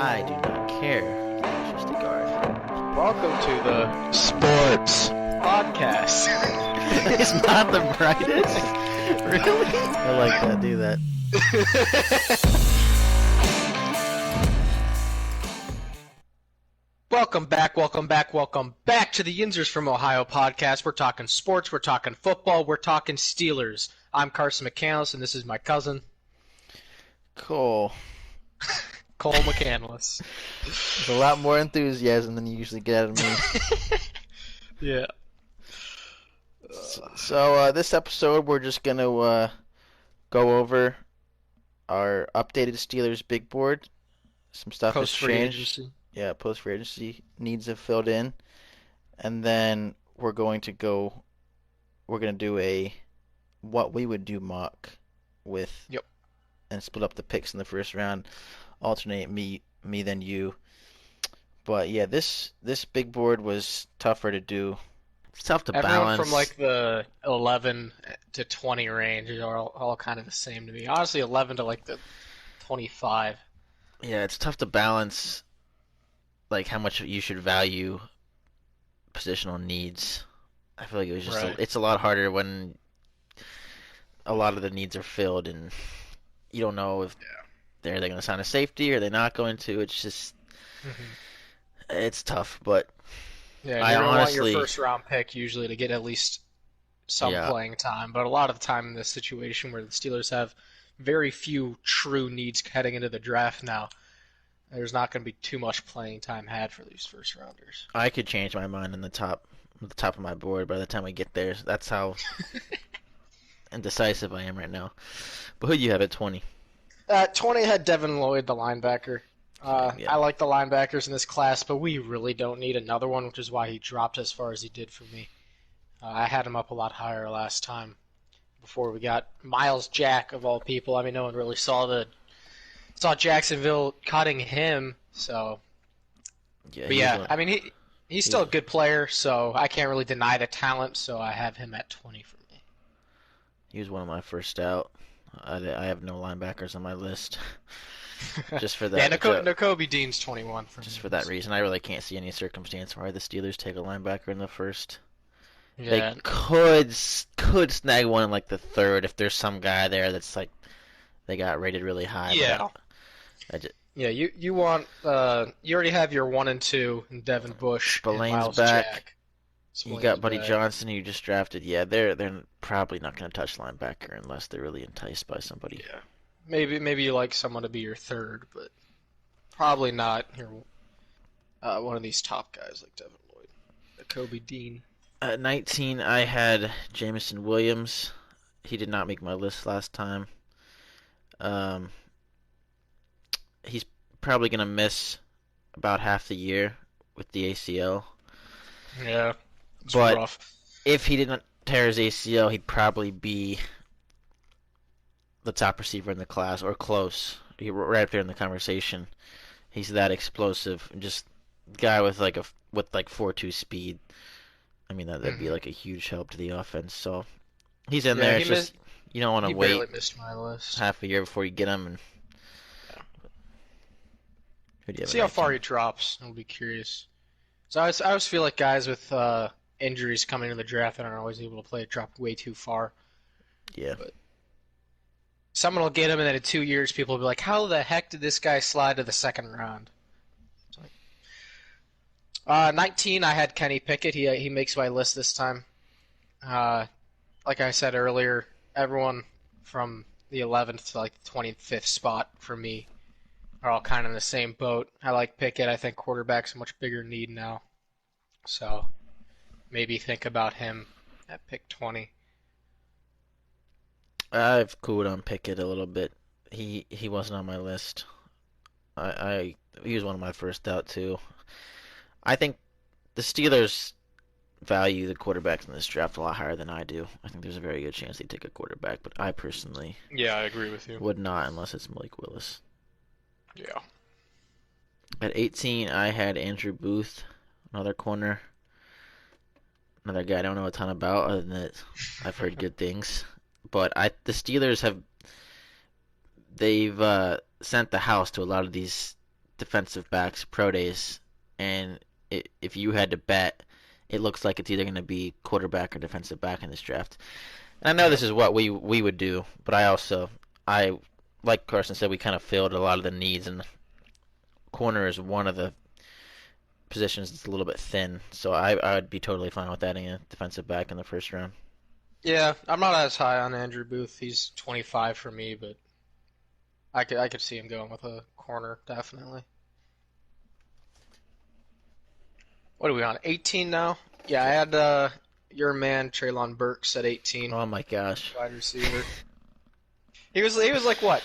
I do not care. It's just a guard. Welcome to the Sports Podcast. It's not the brightest. Really? I like that. Do that. Welcome back to the Yinzers from Ohio podcast. We're talking sports, we're talking football, we're talking Steelers. I'm Carson McCandless, and this is my cousin, Cool. Cole McCandless. There's a lot more enthusiasm than you usually get out of me. Yeah. So this episode, we're just going to go over our updated Steelers big board. Some stuff has changed. Yeah, post-free agency needs have filled in. And then we're going to do a what we would do mock with. Yep. And split up the picks in the first round. Alternate me then you. But yeah, this big board was tougher to do. It's tough to Everyone balance. from like the 11 to 20 range are all kind of the same to me. Honestly, 11 to like the 25. Yeah, it's tough to balance like how much you should value positional needs. I feel like it was just it's a lot harder when a lot of the needs are filled and you don't know if they're going to sign a safety or they're not going to. It's just it's tough, but yeah, I you're gonna honestly want your first round pick usually to get at least some playing time. But a lot of the time in this situation where the Steelers have very few true needs heading into the draft now, there's not going to be too much playing time had for these first rounders. I could change my mind on the top of my board by the time we get there. That's how indecisive I am right now. But who do you have at 20? 20 had Devin Lloyd, the linebacker. I like the linebackers in this class, but we really don't need another one, which is why he dropped as far as he did for me. I had him up a lot higher last time before we got Miles Jack, of all people. I mean, no one really saw Jacksonville cutting him, so. Yeah, I mean, he's still a good player, so I can't really deny the talent, so I have him at 20 for me. He was one of my first out. I have no linebackers on my list. Just for that. Yeah, Nakobe Dean's 21 for me. Just for that reason. I really can't see any circumstance why the Steelers take a linebacker in the first. Yeah. They could snag one in like the third if there's some guy there that's like they got rated really high. Yeah. Yeah, you want you already have your 1 and 2 in Devin Bush. Spillane's back. Jack. You got Buddy Johnson, who you just drafted. Yeah, they're probably not going to touch linebacker unless they're really enticed by somebody. Yeah, maybe you like someone to be your third, but probably not one of these top guys like Devin Lloyd, Kobe Dean. At 19, I had Jameson Williams. He did not make my list last time. He's probably going to miss about half the year with the ACL. Yeah. But rough. If he didn't tear his ACL, he'd probably be the top receiver in the class or close. Right up there in the conversation. He's that explosive, just guy with like 4.2 speed. I mean that'd be like a huge help to the offense. So he's in there. It's just you don't want to wait. He barely missed my list. Half a year before you get him. And see how far he drops. I'll be curious. So I always feel like guys with injuries coming into the draft that aren't always able to play drop way too far. Yeah. But someone will get him, and then in 2 years, people will be like, "How the heck did this guy slide to the second round?" 19, I had Kenny Pickett. He makes my list this time. Like I said earlier, everyone from the 11th to like the 25th spot for me are all kind of in the same boat. I like Pickett. I think quarterback's a much bigger need now. So maybe think about him at pick 20. I've cooled on Pickett a little bit. He wasn't on my list. He was one of my first out too. I think the Steelers value the quarterbacks in this draft a lot higher than I do. I think there's a very good chance they take a quarterback, but I personally I agree with you. Would not unless it's Malik Willis. Yeah. At 18, I had Andrew Booth, another corner. Another guy I don't know a ton about, other than that I've heard good things. But the Steelers they've sent the house to a lot of these defensive backs pro days, and if you had to bet, it looks like it's either going to be quarterback or defensive back in this draft. And I know this is what we would do, but I like Carson said, we kind of filled a lot of the needs, and corner is one of the positions that's a little bit thin. So I would be totally fine with adding a defensive back in the first round. Yeah, I'm not as high on Andrew Booth. He's 25 for me, but I could see him going with a corner definitely. What are we on? 18 now? Yeah, I had your man Treylon Burks at 18. Oh my gosh. Wide receiver. He was like what?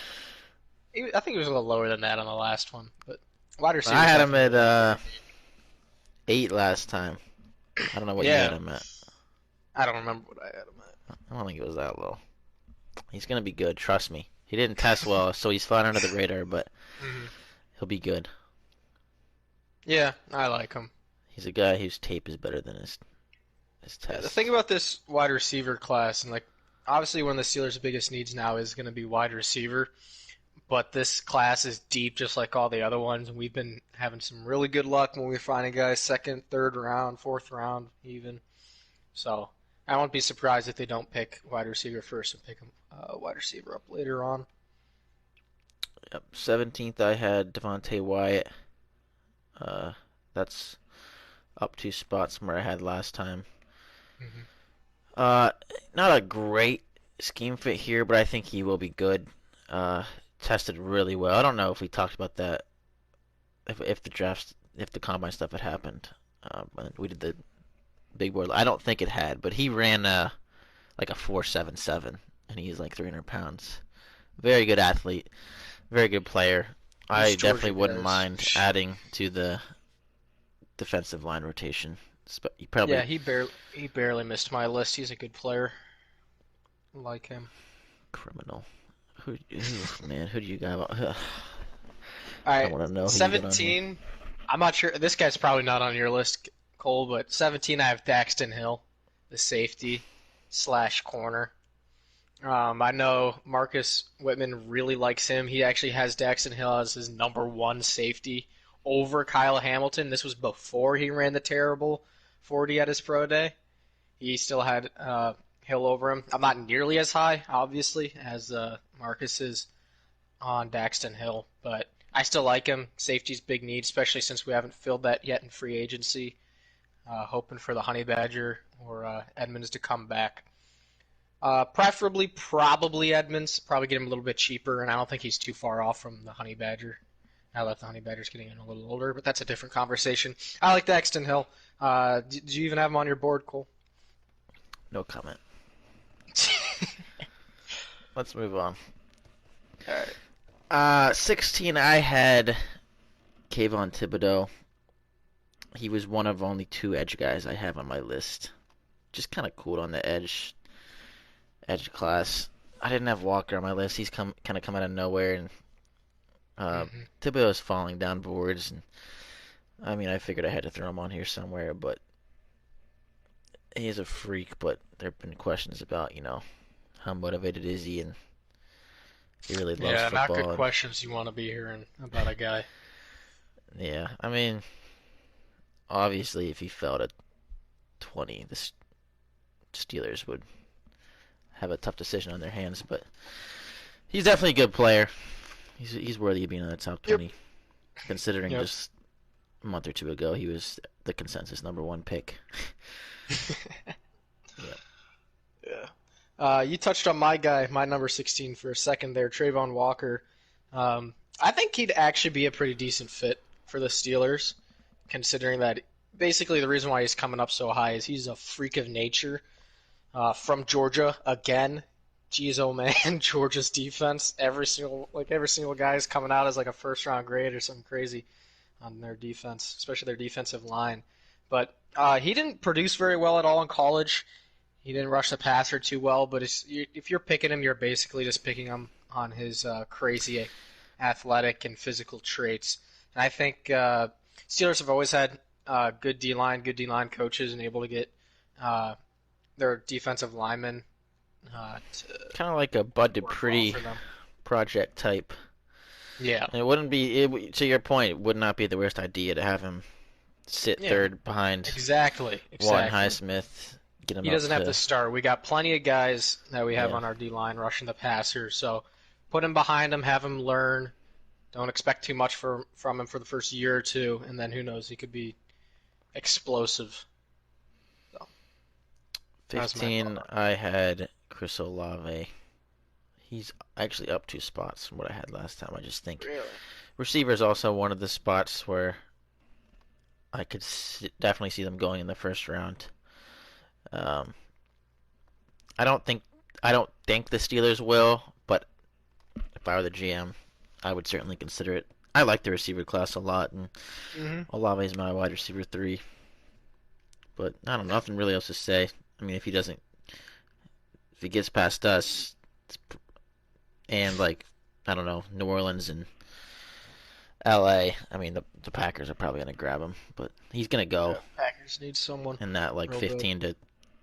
I think he was a little lower than that on the last one, but wide receiver. I had him at 8 last time. I don't know what you had him at. I don't remember what I had him at. I don't think it was that low. He's gonna be good, trust me. He didn't test well, so he's flying under the radar, but he'll be good. Yeah, I like him. He's a guy whose tape is better than his test. Yeah, the thing about this wide receiver class, and like obviously one of the Steelers' biggest needs now is going to be wide receiver, but this class is deep just like all the other ones, and we've been having some really good luck when we're finding guys second, third round, fourth round even. So I won't be surprised if they don't pick wide receiver first and pick wide receiver up later on. Yep, 17th I had Devontae Wyatt. That's up 2 spots from where I had last time. Not a great scheme fit here, but I think he will be good. Tested really well. I don't know if we talked about that. If the combine stuff had happened, we did the big board. I don't think it had, but he ran like a 4.77, and he's like 300 pounds. Very good athlete, very good player. I definitely wouldn't mind adding to the defensive line rotation. He barely missed my list. He's a good player. I like him. Criminal. Who do you got? All right, I want to know. 17. I'm not sure. This guy's probably not on your list, Cole, but 17 I have Daxton Hill, the safety / corner. I know Marcus Whitman really likes him. He actually has Daxton Hill as his number 1 safety over Kyle Hamilton. This was before he ran the terrible 40 at his pro day. He still had Hill over him. I'm not nearly as high, obviously, as Marcus is on Daxton Hill, but I still like him. Safety's big need, especially since we haven't filled that yet in free agency. Hoping for the Honey Badger or Edmonds to come back. Preferably, probably Edmonds. Probably get him a little bit cheaper, and I don't think he's too far off from the Honey Badger. Now that the Honey Badger's getting a little older, but that's a different conversation. I like Daxton Hill. Do you even have him on your board, Cole? No comment. Let's move on. All right. 16, I had Kayvon Thibodeau. He was one of only 2 edge guys I have on my list. Just kind of cool on the edge class. I didn't have Walker on my list. He's kind of come out of nowhere, and Thibodeau is falling down boards. And I mean, I figured I had to throw him on here somewhere, but he is a freak. But there have been questions about, how motivated is he, and he really loves football. Yeah, not good questions you want to be hearing about a guy. Yeah, I mean, obviously, if he fell to 20, the Steelers would have a tough decision on their hands. But he's definitely a good player. He's worthy of being in the top 20, considering just a month or 2 ago he was the consensus number 1 pick. You touched on my guy, my number 16 for a second there, Trayvon Walker. I think he'd actually be a pretty decent fit for the Steelers, considering that basically the reason why he's coming up so high is he's a freak of nature. From Georgia again. Jeez, oh man, Georgia's defense. Every single guy is coming out as like a first-round grade or something crazy on their defense, especially their defensive line. But he didn't produce very well at all in college. He didn't rush the passer too well. But if you're picking him, you're basically just picking him on his crazy athletic and physical traits. And I think Steelers have always had good D-line coaches and able to get their defensive linemen kind of like a Bud Dupree project type. Yeah. And it wouldn't be, to your point, it would not be the worst idea to have him sit Yeah. third behind Exactly. Watt and Exactly. Highsmith, get him He up doesn't have to to, start. We got plenty of guys that we have yeah. on our D line rushing the passer, so put him behind him, have him learn. Don't expect too much from him for the first year or two, and then who knows, he could be explosive. So that's my thought 15, on I had Chris Olave. He's actually up 2 spots from what I had last time. I just it. think Really? receiver is also one of the spots where I could definitely see them going in the first round. Um, I don't think I don't think the Steelers will, but if I were the GM, I would certainly consider it. I like the receiver class a lot, and Mm-hmm. Olave is my wide receiver 3. But I don't know, nothing really else to say. I mean, if he gets past us, and like I don't know, New Orleans and LA, I mean the Packers are probably gonna grab him, but he's gonna go Yeah. Packers need someone in that like real bad. 15 to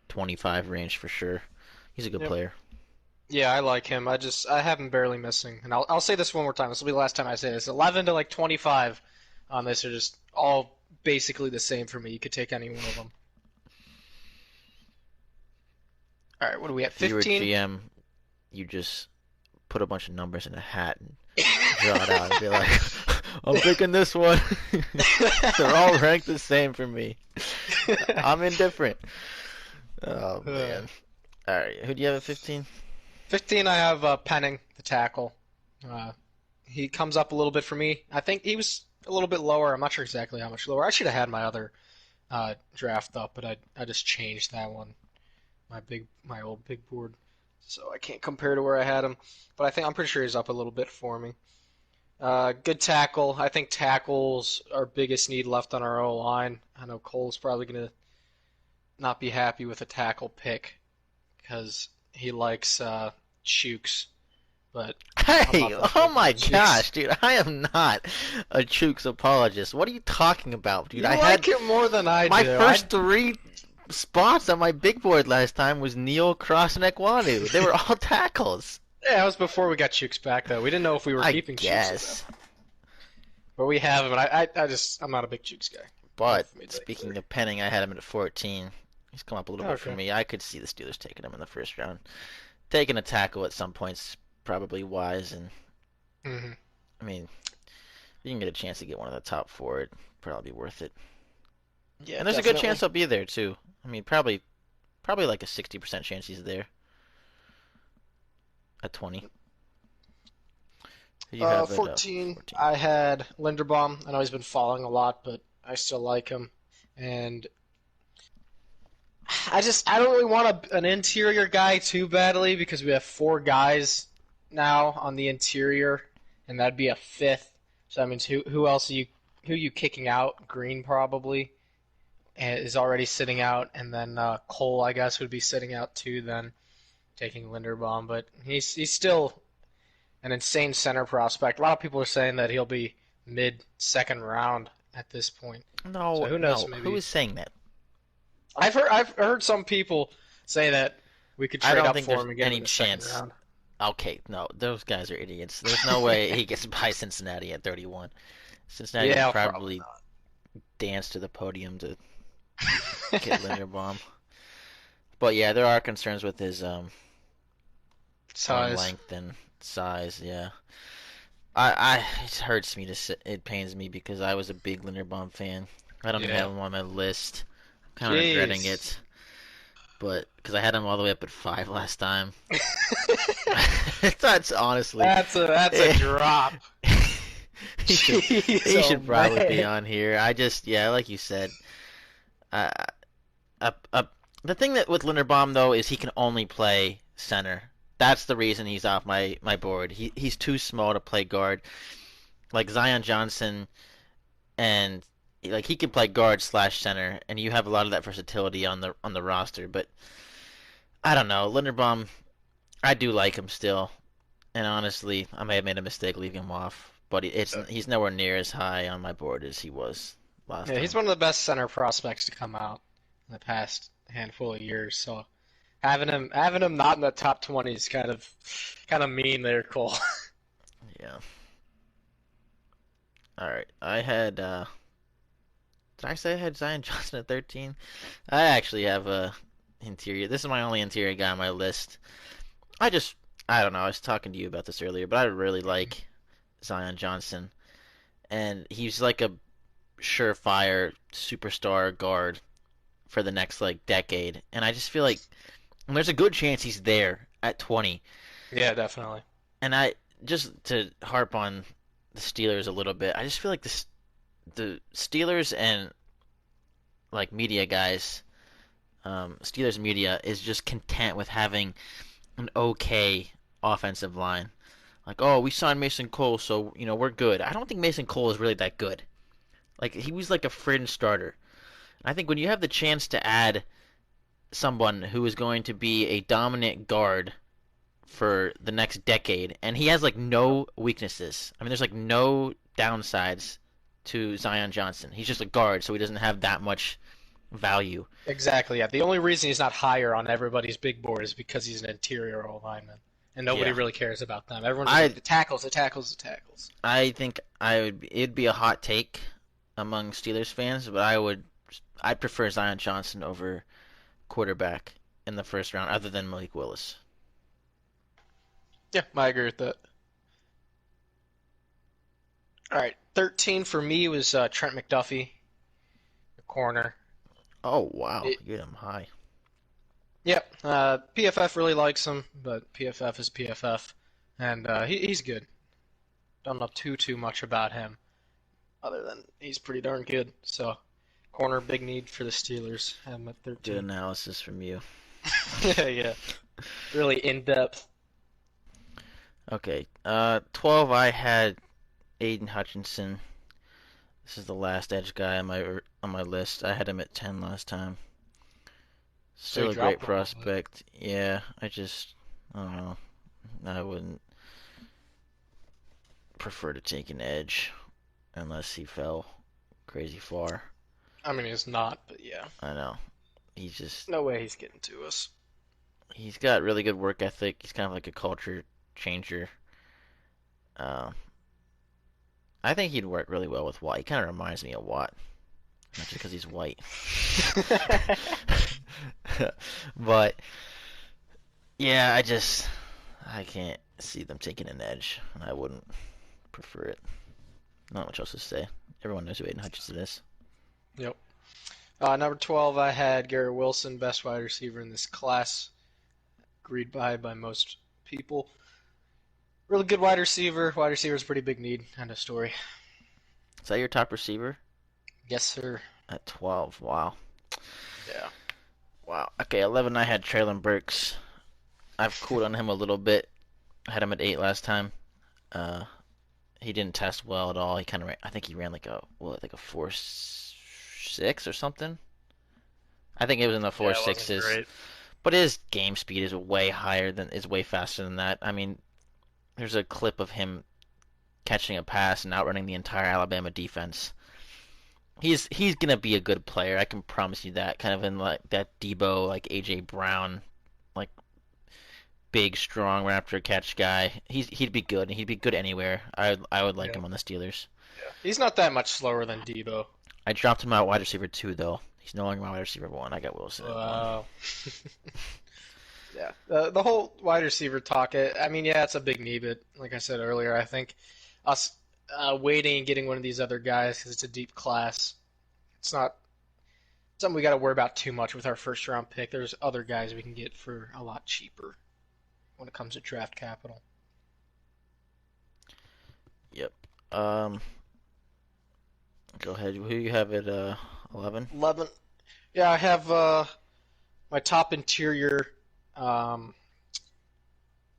25 range for sure. He's a good Yep. player. Yeah, I like him. I have him barely missing, and I'll say this one more time. This will be the last time I say this. 11 to like 25 on this are just all basically the same for me. You could take any one of them. All right, what are we at? If you were 15? GM, you just put a bunch of numbers in a hat and draw it out and be like, I'm picking this one. They're all ranked the same for me. I'm indifferent. Oh man. All right, who do you have at 15? 15, I have Penning, the tackle. Uh, he comes up a little bit for me. I think he was a little bit lower. I'm not sure exactly how much lower. I should have had my other draft up, but I just changed that one. My old big board, so I can't compare to where I had him. But I'm pretty sure he's up a little bit for me. Good tackle. I think tackles are biggest need left on our O line. I know Cole's probably gonna not be happy with a tackle pick because he likes Chooks, but I'm Hey, not that oh big my on Chooks. gosh, dude, I am not a Chooks apologist. What are you talking about, dude? You I like had him more than I my do. I first 3 spots on my big board last time was Neil, Cross, and Ekwonu. They were all tackles. Yeah, that was before we got Chooks back though. We didn't know if we were I keeping Chooks or guess. not. But we have him, and I'm not a big Chooks guy. But I've made that speaking clear. of Penning, I had him at 14. He's come up a little bit for Okay. me. I could see the Steelers taking him in the first round. Taking a tackle at some point's probably wise, and Hmm. I mean, if you can get a chance to get one of the top 4, it'd probably be worth it. Yeah, And there's a good chance definitely. he'll be there too. I mean, probably like a 60% chance he's there at 20. Who do you have at 14, 14? I had Linderbaum. I know he's been falling a lot, but I still like him. And I don't really want an interior guy too badly because we have 4 guys now on the interior, and that'd be a fifth. So that means who else are you kicking out? Green probably is already sitting out, and then Cole I guess would be sitting out too. Then taking Linderbaum, but he's still an insane center prospect. A lot of people are saying that he'll be mid second round at this point. So No, who knows? no. Who Maybe is saying that? I've heard some people say that we could I trade don't up think for there's him and get him in any the second chance. round. Okay, no, those guys are idiots. There's no way he gets by Cincinnati at 31. Cincinnati would Yeah, probably probably dance to the podium to get not. Linderbaum. But yeah, there are concerns with his arm Size. length and size. Yeah, it hurts me to say, it pains me because I was a big Linderbaum fan. I don't even Yeah. have him on my list. I'm kind of regretting Jeez. it, but because I had him all the way up at 5 last time. That's honestly, That's a drop. he should Jeez, he oh should probably be man. on here. I just yeah, like you said, uh, uh, the thing that with Linderbaum though is he can only play center. That's the reason he's off my board. He's too small to play guard. Like Zion Johnson and like he can play guard slash center, and you have a lot of that versatility on the roster. But I don't know, Linderbaum. I do like him still, and honestly, I may have made a mistake leaving him off, but he's nowhere near as high on my board as he was last Yeah, he's time. one of the best center prospects to come out in the past handful of years. So having him not in the top 20 is kind of mean there, Cole. Yeah. All right. I had did I say I had Zion Johnson at 13? I actually have a interior. This is my only interior guy on my list. I just I don't know. I was talking to you about this earlier, but I really like Zion Johnson, and he's like a surefire superstar guard for the next like decade. And I just feel like there's a good chance he's there at 20. Yeah, definitely. And I just to harp on the Steelers a little bit, I just feel like the Steelers and like media guys, Steelers media is just content with having an okay offensive line. Like, oh, we signed Mason Cole, so we're good. I don't think Mason Cole is really that good. Like he was like a fringe starter. I think when you have the chance to add someone who is going to be a dominant guard for the next decade, and he has like no weaknesses. I mean, there's like no downsides to Zion Johnson. He's just a guard, so he doesn't have that much value. Exactly. Yeah. The only reason he's not higher on everybody's big board is because he's an interior O lineman, and nobody Yeah, really cares about them. Everyone's just I like the tackles, the tackles, the tackles. I think it'd be a hot take among Steelers fans, but I'd prefer Zion Johnson over quarterback in the first round, other than Malik Willis. Yeah, I agree with that. All right, 13 for me was Trent McDuffie, the corner. Oh wow, It, you get him high. yep, PFF really likes him, but PFF is PFF, and he's good. Don't know too much about him, other than he's pretty darn good. So, corner, big need for the Steelers. Have him at Good 13. analysis from you. Yeah, really in depth. Okay, 12. I had Aiden Hutchinson. This is the last edge guy on my list. I had him at 10 last time. So he Still a great dropped him a little bit. prospect. Yeah, I don't know. I wouldn't prefer to take an edge unless he fell crazy far. I mean, he's not, but yeah, I know. He's just no way he's getting to us. he's got really good work ethic. He's kind of like a culture changer. Uh, I think he'd work really well with Watt. He kind of reminds me of Watt, not just because he's white. But yeah, I can't see them taking an edge, and I wouldn't prefer it. Not much else to say. Everyone knows who Aiden Hutchinson is. Yep. Number 12, I had Garrett Wilson, best wide receiver in this class. Agreed by most people. Really good wide receiver. Wide receiver is a pretty big need. End of story. Is that your top receiver? Yes, sir. At 12. Wow. Yeah. Wow. Okay, 11. I had Traylon Burks. I've cooled on him a little bit. I had him at 8 last time. Uh, he didn't test well at all. He kind of I think he ran like a 4.6 or something. I think it was in the Yeah, four it wasn't sixes. great. But his game speed is way faster than that. I mean, there's a clip of him catching a pass and outrunning the entire Alabama defense. He's gonna be a good player. I can promise you that. Kind of in like that Debo, like AJ Brown, like big, strong run after catch guy. He'd be good. He'd be good anywhere. I would like Yeah. him on the Steelers. He's not that much slower than Debo. I dropped him out wide receiver 2 though. He's no longer my wide receiver 1. I got Wilson at 1. Wow. Yeah. The whole wide receiver talk, I mean, yeah, it's a big need, but like I said earlier, I think us waiting and getting one of these other guys because it's a deep class, it's not something we got to worry about too much with our first round pick. There's other guys we can get for a lot cheaper when it comes to draft capital. Yep. Um, Go ahead. Who you have at 11? 11. Yeah, I have my top interior um,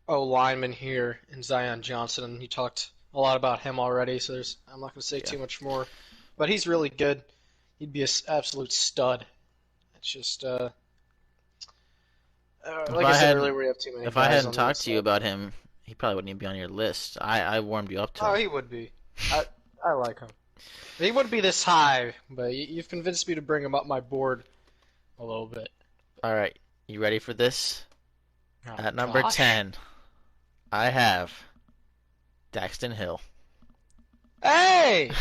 O lineman here in Zion Johnson, and you talked a lot about him already, so I'm not going to say Yeah. too much more. But he's really good. He'd be an absolute stud. It's just, If like I I said hadn't earlier, we have too many if I guys hadn't on the talked to you inside. about him, he probably wouldn't even be on your list. I warmed you up to Oh, him. he would be. I like him. He wouldn't be this high, but you've convinced me to bring him up my board a little bit. All right, you ready for this? Oh, At number gosh. 10, I have Daxton Hill. Hey!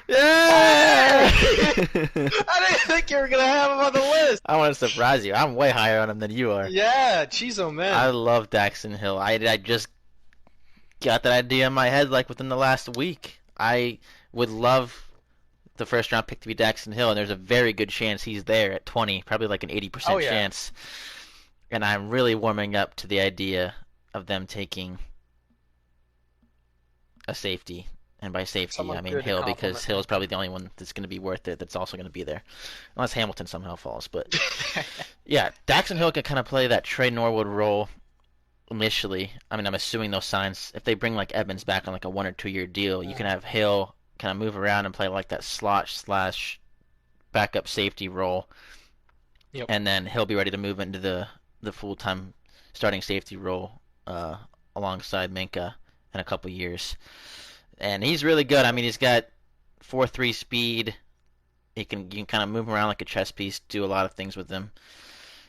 Yeah! Hey! I didn't think you were gonna have him on the list. I want to surprise you. I'm way higher on him than you are. Yeah, jeez, oh I man. love Daxton Hill. I just got that idea in my head like within the last week. I would love the first round pick to be Daxton Hill, and there's a very good chance he's there at 20, probably like an Oh 80% yeah. chance. And I'm really warming up to the idea of them taking a safety. And by safety, I Someone mean good to Hill, because compliment Hill's probably the only one that's going to be worth it that's also going to be there. Unless Hamilton somehow falls. But me. yeah, Daxton Hill can kind of play that Trey Norwood role initially. I mean, I'm assuming those signs, if they bring like Evans back on like a 1 or 2 year deal, you can have Hill kind of move around and play like that slot slash backup safety role, Yep. and then he'll be ready to move into the full time starting safety role alongside Minka in a couple years. And he's really good. I mean, he's got 4.3 speed. You can kind of move around like a chess piece, do a lot of things with him.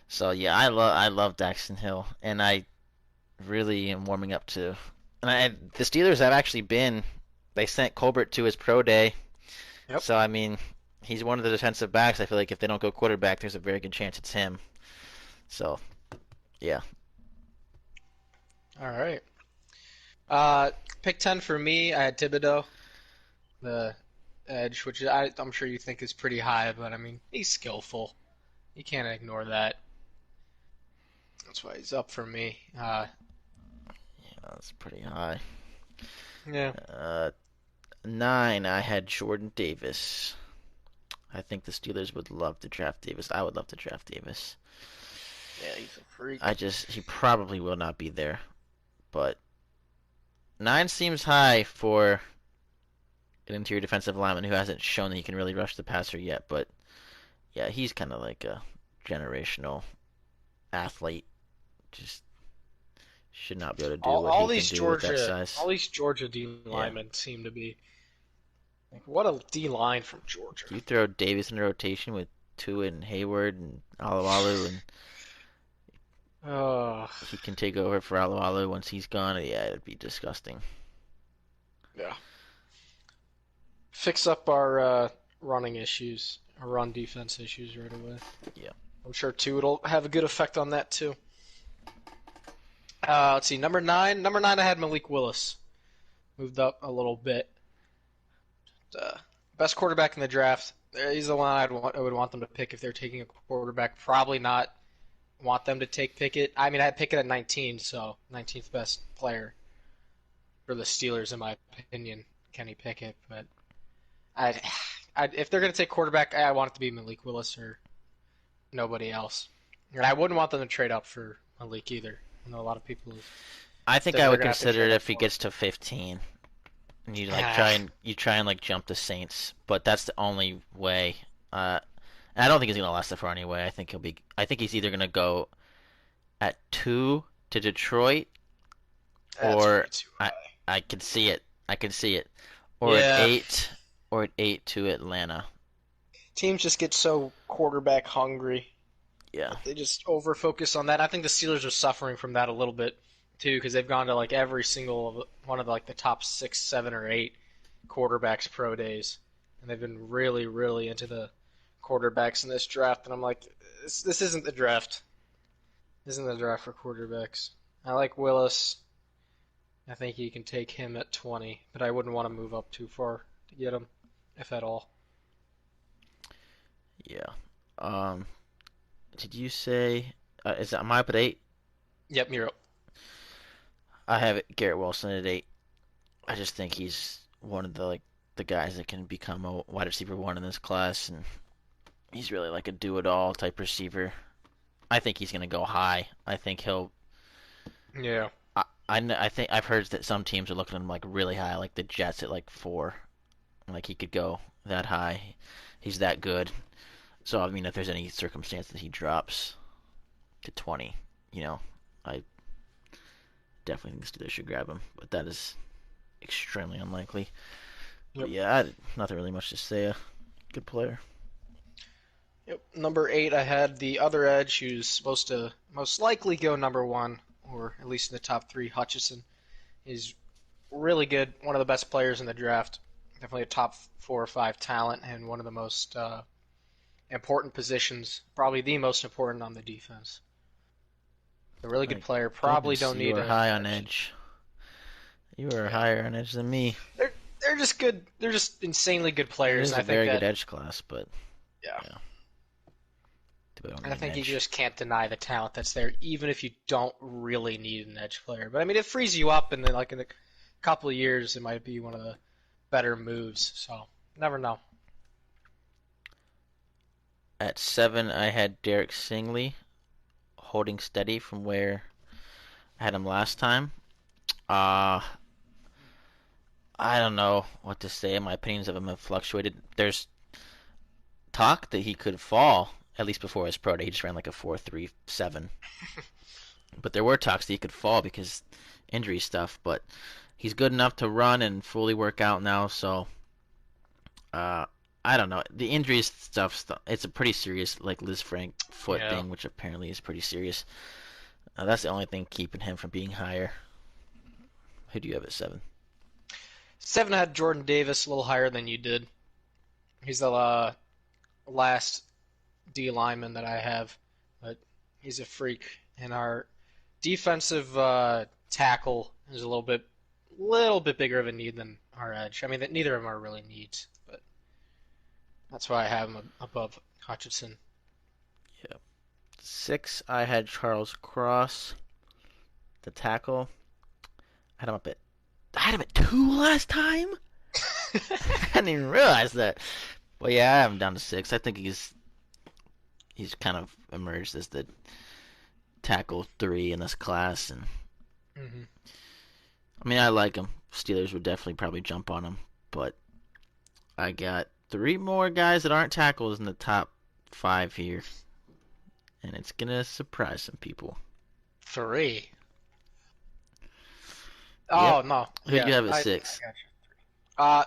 So yeah, I love Daxton Hill, and I really am warming up to. The Steelers have actually been. They sent Colbert to his pro day, Yep. so I mean, he's one of the defensive backs. I feel like if they don't go quarterback, there's a very good chance it's him. So yeah, All right. Pick 10 for me. I had Thibodeau, the edge, which I'm sure you think is pretty high, but I mean, he's skillful. You can't ignore that. That's why he's up for me. that's pretty high. Yeah. 9, I had Jordan Davis. I think the Steelers would love to draft Davis. I would love to draft Davis. Yeah, he's a freak. He probably will not be there, but 9 seems high for an interior defensive lineman who hasn't shown that he can really rush the passer yet. But yeah, he's kind of like a generational athlete. Just should not be able to do what All he can these do with that Georgia, size. all these Georgia D linemen seem to be like, what a D line from Georgia. You throw Davis in a rotation with Tua and Hayward and Alualu, and Oh, he can take over for Alualu once he's gone. Yeah, it'd be disgusting. yeah. Fix up our running issues, our run defense issues right away. Yeah. I'm sure too it'll have a good effect on that too. Let's see, number 9. Number 9, I had Malik Willis. Moved up a little bit. Best quarterback in the draft. He's the one I would want them to pick if they're taking a quarterback. Probably not want them to take Pickett. I mean, I had Pickett at 19, so 19th best player for the Steelers, in my opinion, Kenny Pickett. But if they're going to take quarterback, I want it to be Malik Willis or nobody else. And I wouldn't want them to trade up for Malik either. I know a lot of people. I think said I they're would gonna have to consider trade it up if he for gets to 15. And you try and like jump the Saints, but that's the only way. And I don't think he's gonna last that far anyway. I think he's either gonna go at 2 to Detroit, That's or way too high. I can see it. I can see it. Or Yeah. at 8 to Atlanta. Teams just get so quarterback hungry. Yeah. They just over focus on that. I think the Steelers are suffering from that a little bit too, because they've gone to like every single one of like the top 6, 7, or 8 quarterbacks pro days, and they've been really, really into the quarterbacks in this draft. And I'm like, this isn't the draft. This isn't the draft for quarterbacks. I like Willis. I think you can take him at 20, but I wouldn't want to move up too far to get him, if at all. Yeah. Did you say am I up at 8? Yep, you're up. I have it Garrett Wilson at 8. I just think he's one of the guys that can become a wide receiver 1 in this class, and he's really like a do-it-all type receiver. I think he's gonna go high. I think he'll. Yeah. I think I've heard that some teams are looking at him like really high, like the Jets at like 4. Like he could go that high. He's that good. So I mean, if there's any circumstance that he drops to 20, I definitely think the Steelers should grab him. But that is extremely unlikely. Yep. But yeah, nothing really much to say. Good player. Yep. Number 8, I had the other edge who's supposed to most likely go number 1, or at least in the top 3, Hutchinson. He's really good, one of the best players in the draft. Definitely a top 4 or 5 talent and one of the most important positions, probably the most important on the defense. A really good My player. Probably goodness, don't you need are an high on edge. edge. You are Yeah, higher on edge than me. they're just good. They're just insanely good It players, is and a I think very good that edge class, but yeah, yeah, I don't and I need an think you edge. just can't deny the talent that's there, even if you don't really need an edge player. But I mean, it frees you up, and then like in a couple of years, it might be one of the better moves. So never know. At 7, I had Derek Singley holding steady from where I had him last time. Uh, I don't know what to say. My opinions of him have fluctuated. There's talk that he could fall, at least before his pro day. He just ran like a 4.37. But there were talks that he could fall because injury stuff. But he's good enough to run and fully work out now. So uh, I don't know. The injury stuff, it's a pretty serious, like Liz Frank foot Yeah. thing, which apparently is pretty serious. That's the only thing keeping him from being higher. Who do you have at 7? 7 had Jordan Davis a little higher than you did. He's the last D lineman that I have, but he's a freak. And our defensive tackle is a little bit bigger of a need than our edge. I mean, neither of them are really needs, but that's why I have him above Hutchinson. Yeah. 6, I had Charles Cross, the tackle. I had him at 2 last time. I didn't even realize that. But yeah, I have him down to 6. I think he's kind of emerged as the tackle 3 in this class, and hmm I mean I like him. Steelers would definitely probably jump on him, but I got 3 more guys that aren't tackles in the top 5 here, and it's gonna surprise some people. 3. Yep. Oh no, Who do yeah, you have at I 6? got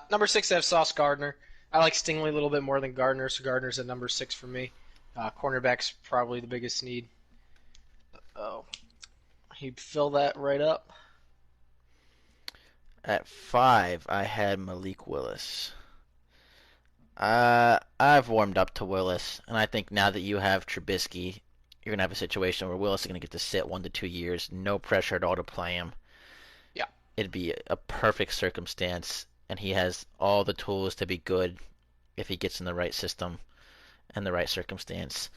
you. Number 6, I have Sauce Gardner. I like Stingley a little bit more than Gardner, so Gardner's at number 6 for me. Cornerback's probably the biggest need. Oh, he'd fill that right up. At 5, I had Malik Willis. I've warmed up to Willis, and I think now that you have Trubisky, you're gonna have a situation where Willis is gonna get to sit 1 to 2 years, no pressure at all to play him. Yeah. It'd be a perfect circumstance, and he has all the tools to be good if he gets in the right system and the right circumstance.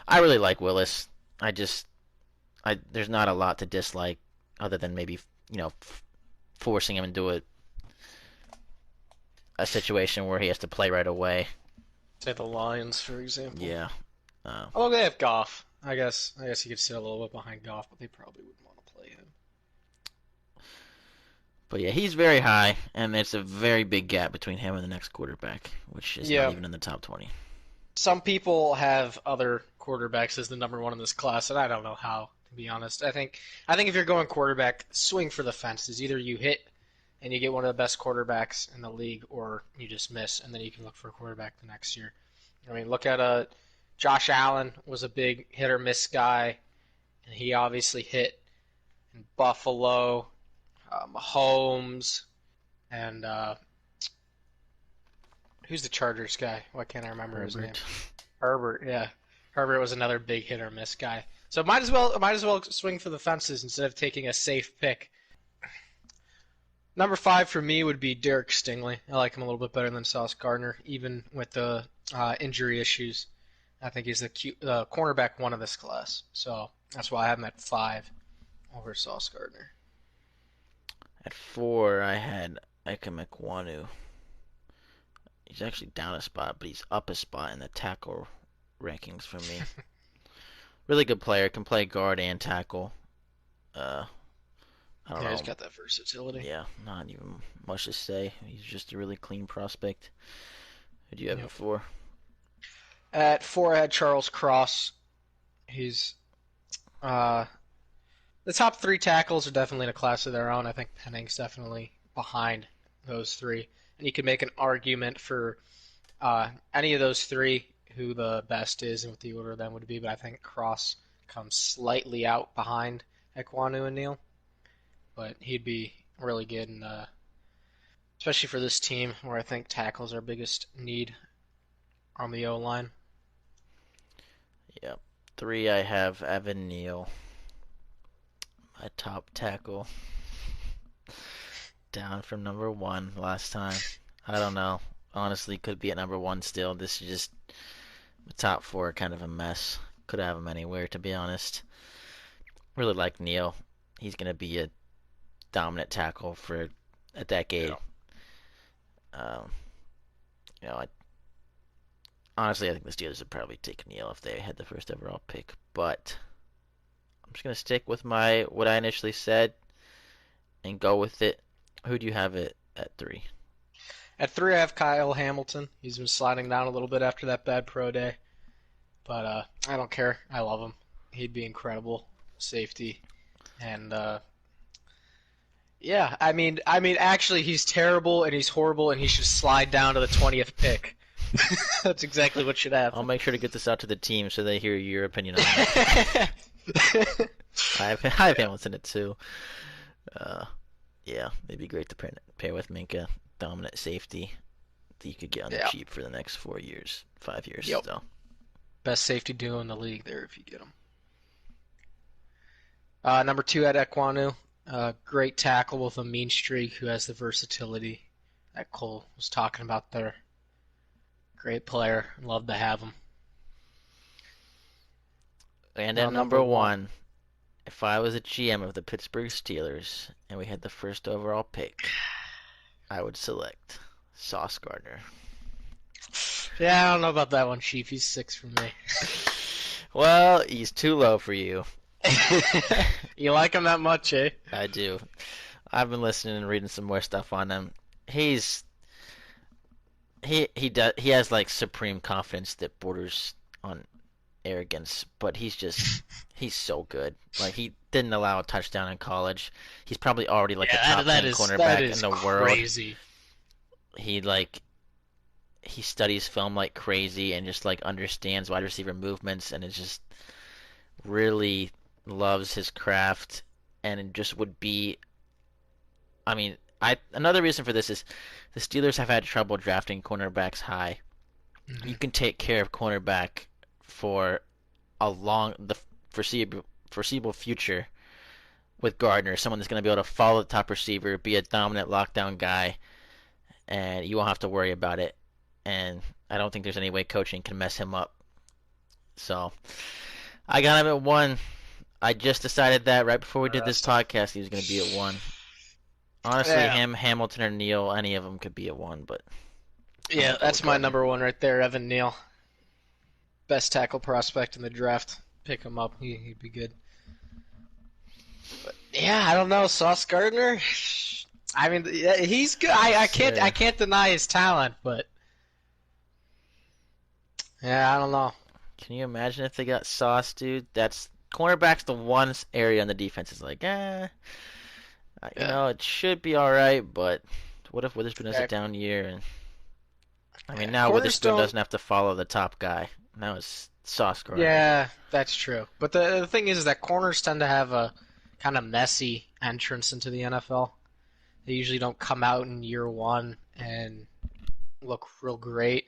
I really like Willis. There's not a lot to dislike other than maybe forcing him into a situation where he has to play right away. Say the Lions, for example. Yeah. Uh, Although they have Goff. I guess he could sit a little bit behind Goff, but they probably wouldn't want to play him. but yeah, he's very high, and there's a very big gap between him and the next quarterback, which is not Yeah. even in the top 20. Some people have other quarterbacks as the number one in this class, and I don't know how, to be honest. I think if you're going quarterback, swing for the fences. Either you hit and you get one of the best quarterbacks in the league, or you just miss, and then you can look for a quarterback the next year. I mean, look at Josh Allen was a big hit or miss guy, and he obviously hit in Buffalo, Mahomes, and who's the Chargers guy? Why can't I remember his name? Herbert. Herbert, yeah. Herbert was another big hit or miss guy. So might as well swing for the fences instead of taking a safe pick. Number 5 for me would be Derek Stingley. I like him a little bit better than Sauce Gardner, even with the injury issues. I think he's the cornerback 1 of this class. So that's why I have him at 5 over Sauce Gardner. At 4, I had Ike Mekwanu. He's actually down a spot, but he's up a spot in the tackle rankings for me. Really good player, can play guard and tackle. Uh, I don't Yeah, know. he's got that versatility. Yeah, not even much to say. He's just a really clean prospect. Who do you have Yep. at 4? At 4, I had Charles Cross. He's uh, the top 3 tackles are definitely in a class of their own. I think Penning's definitely behind those 3, and you could make an argument for any of those 3 who the best is and what the order of them would be. But I think Cross comes slightly out behind Ekwonu and Neal, but he'd be really good, and especially for this team where I think tackle's our biggest need on the O-line. Yep. 3, I have Evan Neal, my top tackle, down from number 1 last time. I don't know. Honestly, could be at number 1 still. This is just the top 4 kind of a mess. Could have him anywhere, to be honest. Really like Neal. He's gonna be a dominant tackle for a decade. Um, you know, honestly, I think the Steelers would probably take Neal if they had the first overall pick. But I'm just gonna stick with what I initially said and go with it. Who do you have it at 3? At 3, I have Kyle Hamilton. He's been sliding down a little bit after that bad pro day, but I don't care. I love him. He'd be incredible safety, and yeah, I mean, actually, he's terrible and he's horrible, and he should slide down to the 20th pick. That's exactly what should happen. I'll make sure to get this out to the team so they hear your opinion on it. I have Hamilton at 2. Yeah, it'd be great to pair with Minka, dominant safety that you could get on the cheap for the next 4 years, 5 years. Yep. So. Best safety duo in the league there if you get him. Number 2 at Ekwonu. Great tackle with a mean streak who has the versatility that Cole was talking about there. Great player. Love to have him. And at number 1, if I was a GM of the Pittsburgh Steelers and we had the first overall pick, I would select Sauce Gardner. Yeah, I don't know about that one, Chief. He's 6 for me. Well, he's too low for you. You like him that much, eh? I do. I've been listening and reading some more stuff on him. He has like supreme confidence that borders on arrogance, but he's so good. Like, he didn't allow a touchdown in college. He's probably already like a top 10 cornerback in the world. Crazy. He studies film like crazy and just like understands wide receiver movements, and it just really loves his craft, and it just would be. I mean, another reason for this is the Steelers have had trouble drafting cornerbacks high. Mm-hmm. You can take care of cornerback for the foreseeable future with Gardner, someone that's going to be able to follow the top receiver, be a dominant lockdown guy, and you won't have to worry about it. And I don't think there's any way coaching can mess him up. So I got him at 1. I just decided that right before we did this podcast he was going to be at 1. Honestly, him, Hamilton, or Neal, any of them could be at 1, but yeah, that's my number 1 right there, Evan Neal. Best tackle prospect in the draft. Pick him up; he'd be good. But yeah, I don't know, Sauce Gardner. I mean, he's good. I can't deny his talent, but yeah, I don't know. Can you imagine if they got Sauce, dude? That's cornerback's the one area on the defense is like, you know, it should be all right, but what if Witherspoon has a down year? And I mean, now Witherspoon doesn't have to follow the top guy. Now it's Sauce Gardner. Yeah, that's true. But the thing is that corners tend to have a kind of messy entrance into the NFL. They usually don't come out in year 1 and look real great.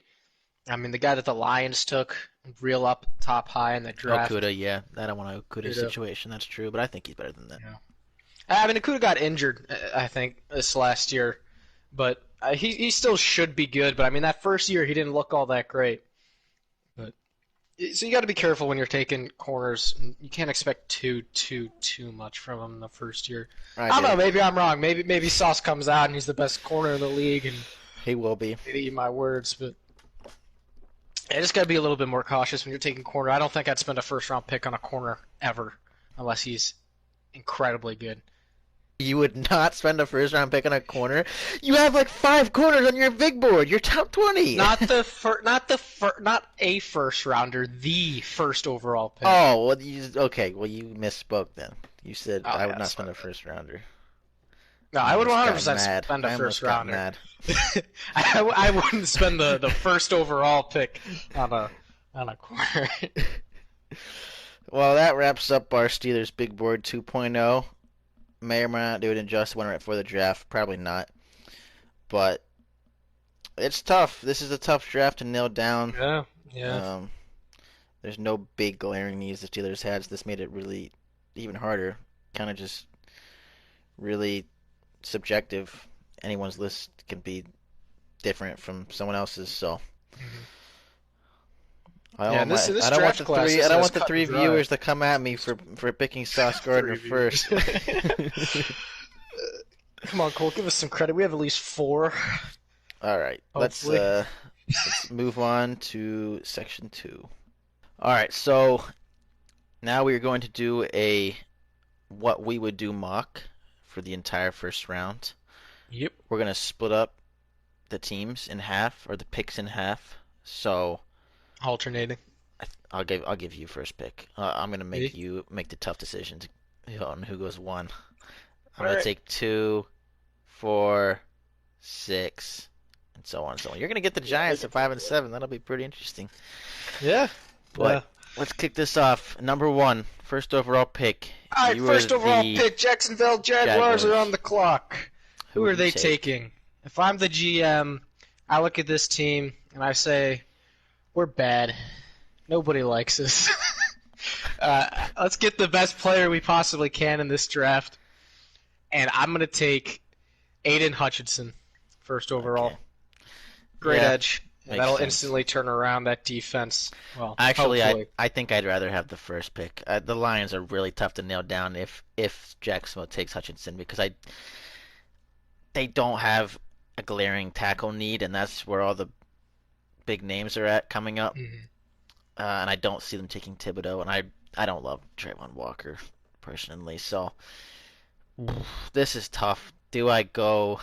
I mean, the guy that the Lions took real up top high in the draft. Okudah, yeah. I don't want Okudah situation. That's true, but I think he's better than that. Yeah. I mean, Okudah got injured, I think, this last year. But he still should be good. But, I mean, that first year he didn't look all that great. But so you got to be careful when you're taking corners. You can't expect too much from him in the first year. I don't know. Maybe I'm wrong. Maybe Sauce comes out and he's the best corner in the league. And he will be. Eat my words, but I just got to be a little bit more cautious when you're taking corner. I don't think I'd spend a first-round pick on a corner ever unless he's incredibly good. You would not spend a first-round pick on a corner? You have like 5 corners on your big board. You're top 20. Not a first-rounder, the first overall pick. Oh, well, okay. Well, you misspoke then. You said I would not spend a first-rounder. No, I would 100% spend a first-rounder. I wouldn't spend the first overall pick on a corner. Well, that wraps up our Steelers Big Board 2.0. may or may not do it injustice when right before the draft. Probably not. But it's tough. This is a tough draft to nail down. Yeah, yeah. Um, there's no big glaring needs the Steelers had, so this made it really even harder. Kind of just really subjective. Anyone's list can be different from someone else's, so Mhm. I don't Yeah, want and my, this I don't want draft the class three I isn't don't as want the cut three and dry. viewers to come at me for picking Sauce Gardner Three viewers. first. Come on, Cole, give us some credit. We have at least 4, All right, hopefully. let's move on to section 2. All right, so now we are going to do a what we would do mock for the entire first round. Yep. We're gonna split up the teams in half or the picks in half. So Alternating. I'll give you first pick. I'm gonna make Me? you make the tough decisions on who goes 1. I'm All gonna right. take 2, 4, 6, and so on and so on. You're gonna get the Giants at 5 and 7. That'll be pretty interesting. Yeah. But let's kick this off. Number 1, first overall pick. All right, You are first overall the pick, Jacksonville Jaguars are on the clock. Who would are you they take? taking? If I'm the GM, I look at this team and I say, we're bad. Nobody likes us. Let's get the best player we possibly can in this draft. And I'm going to take Aiden Hutchinson, first overall. Okay. Great Yeah, edge. And makes that'll sense. instantly turn around that defense. Well, Actually, hopefully. I think I'd rather have the first pick. The Lions are really tough to nail down if Jacksonville takes Hutchinson because they don't have a glaring tackle need, and that's where all the big names are at coming up. Mhm. And I don't see them taking Thibodeau, and I don't love Trayvon Walker personally. So this is tough. Do I go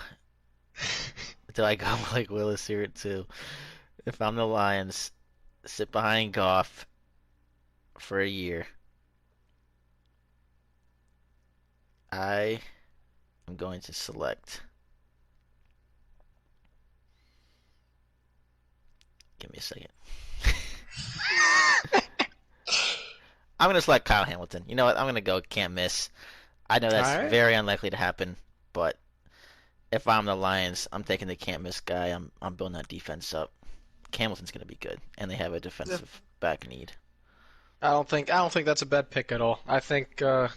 like Willis here too? If I'm the Lions, sit behind Goff for a year. I am going to select. Give me a second. I'm going to select Kyle Hamilton. You know what? I'm going to go can't miss. I know that's All right. very unlikely to happen, but if I'm the Lions, I'm taking the can't miss guy. I'm building that defense up. Hamilton's going to be good, and they have a defensive back need. I don't think that's a bad pick at all. I think I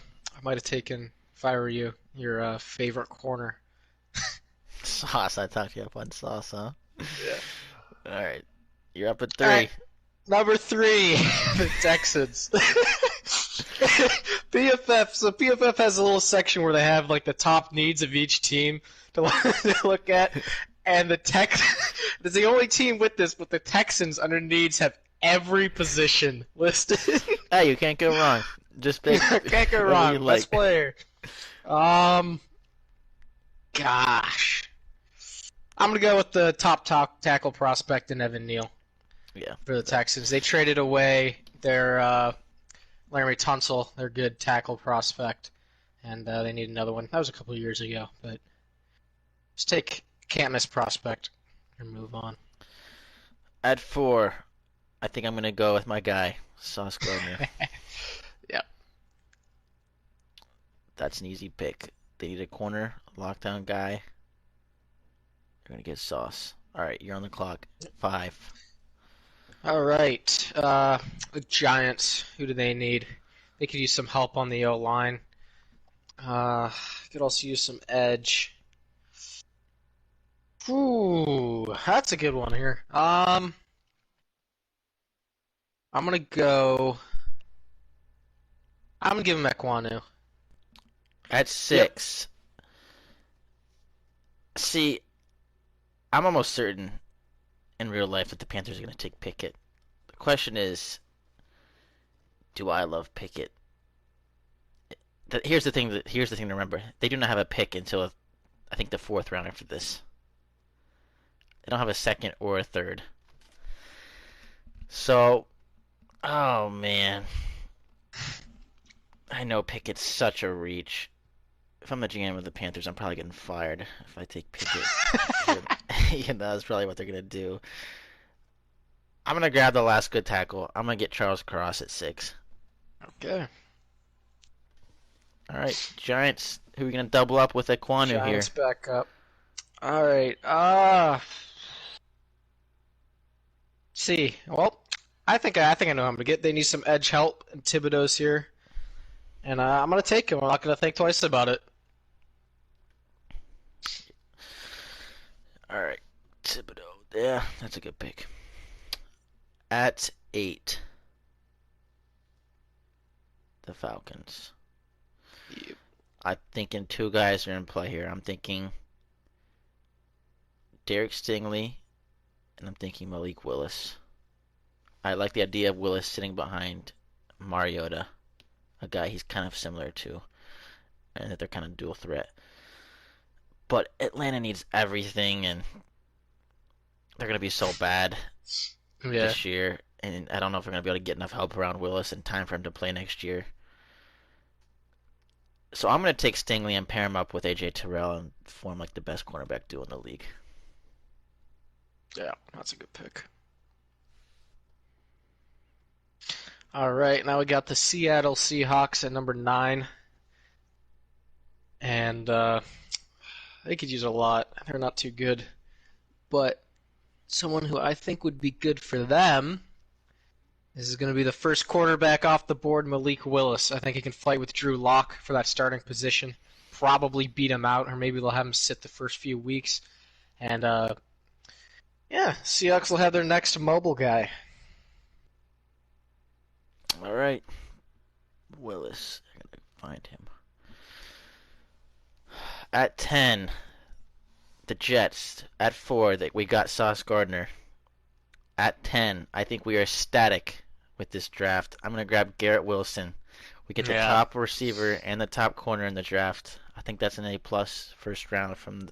might have taken, if I were you, your favorite corner. Sauce, I talked you up on Sauce, huh? Yeah. All right, you're up at All 3. right, number 3, the Texans. PFF. So PFF has a little section where they have like the top needs of each team to look at, and the it's the only team with this, but the Texans under needs have every position listed. Hey, you can't go wrong. Just pick Can't go whoever wrong. you like. Best player. Gosh. I'm going to go with the top tackle prospect in Evan Neal Yeah. for the Texans. They traded away their Larry Tunsil, their good tackle prospect, and they need another one. That was a couple of years ago, but just take can't miss prospect and move on. At 4, I think I'm gonna go with my guy, Sauce Gardner. Yep. That's an easy pick. They need a corner, a lockdown guy. They're gonna get Sauce. All right, you're on the clock. 5. All right. The Giants. Who do they need? They could use some help on the O line. Could also use some edge. Ooh, that's a good one here. I'm gonna go. I'm gonna give him Ekwonu. At 6. See, I'm almost certain in real life that the Panthers are gonna take Pickett. The question is, do I love Pickett? Here's the thing to remember. They do not have a pick until I think the 4th round after this. They don't have a 2nd or a 3rd. So, oh man, I know Pickett's such a reach. If I'm the GM of the Panthers, I'm probably getting fired if I take Pickett. You know, that's probably what they're gonna do. I'm gonna grab the last good tackle. I'm gonna get Charles Cross at 6. Okay. All right, Giants. Who are we gonna double up with Ekwonu Giants here? back up. All right. See. Well, I think I know how I'm gonna get. They need some edge help, and Thibodeau's here, and I'm gonna take him. I'm not gonna think twice about it. All right, Thibodeau. Yeah, that's a good pick. At 8, the Falcons. Yep. I'm thinking two guys are in play here. I'm thinking Derek Stingley, and I'm thinking Malik Willis. I like the idea of Willis sitting behind Mariota, a guy he's kind of similar to, and that they're kind of dual threat. But Atlanta needs everything, and they're going to be so bad Yeah. this year, and I don't know if they're going to be able to get enough help around Willis in time for him to play next year. So I'm going to take Stingley and pair him up with A.J. Terrell and form like the best cornerback duo in the league. Yeah, that's a good pick. All right, now we got the Seattle Seahawks at number 9, and they could use a lot. They're not too good, but someone who I think would be good for them. This is going to be the first quarterback off the board, Malik Willis. I think he can fight with Drew Lock for that starting position. Probably beat him out, or maybe they'll have him sit the first few weeks. And, yeah, Seahawks will have their next mobile guy. All right. Willis. I got to find him. At 10, the Jets. At 4, we got Sauce Gardner. At 10, I think we are static with this draft. I'm going to grab Garrett Wilson. We get the top receiver and the top corner in the draft. I think that's an A-plus first round from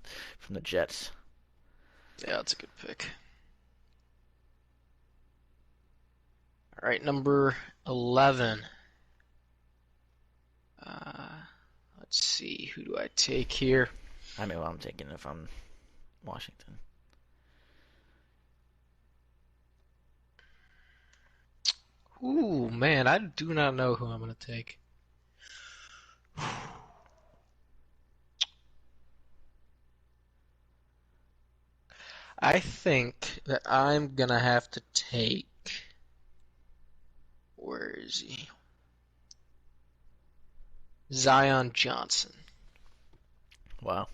the Jets. Yeah, that's a good pick. All right, number 11. Let's see, who do I take here? I mean, well, I'm taking if I'm Washington. Ooh, man, I do not know who I'm going to take. I think that I'm going to have to take... Where is he? Zion Johnson. Wow.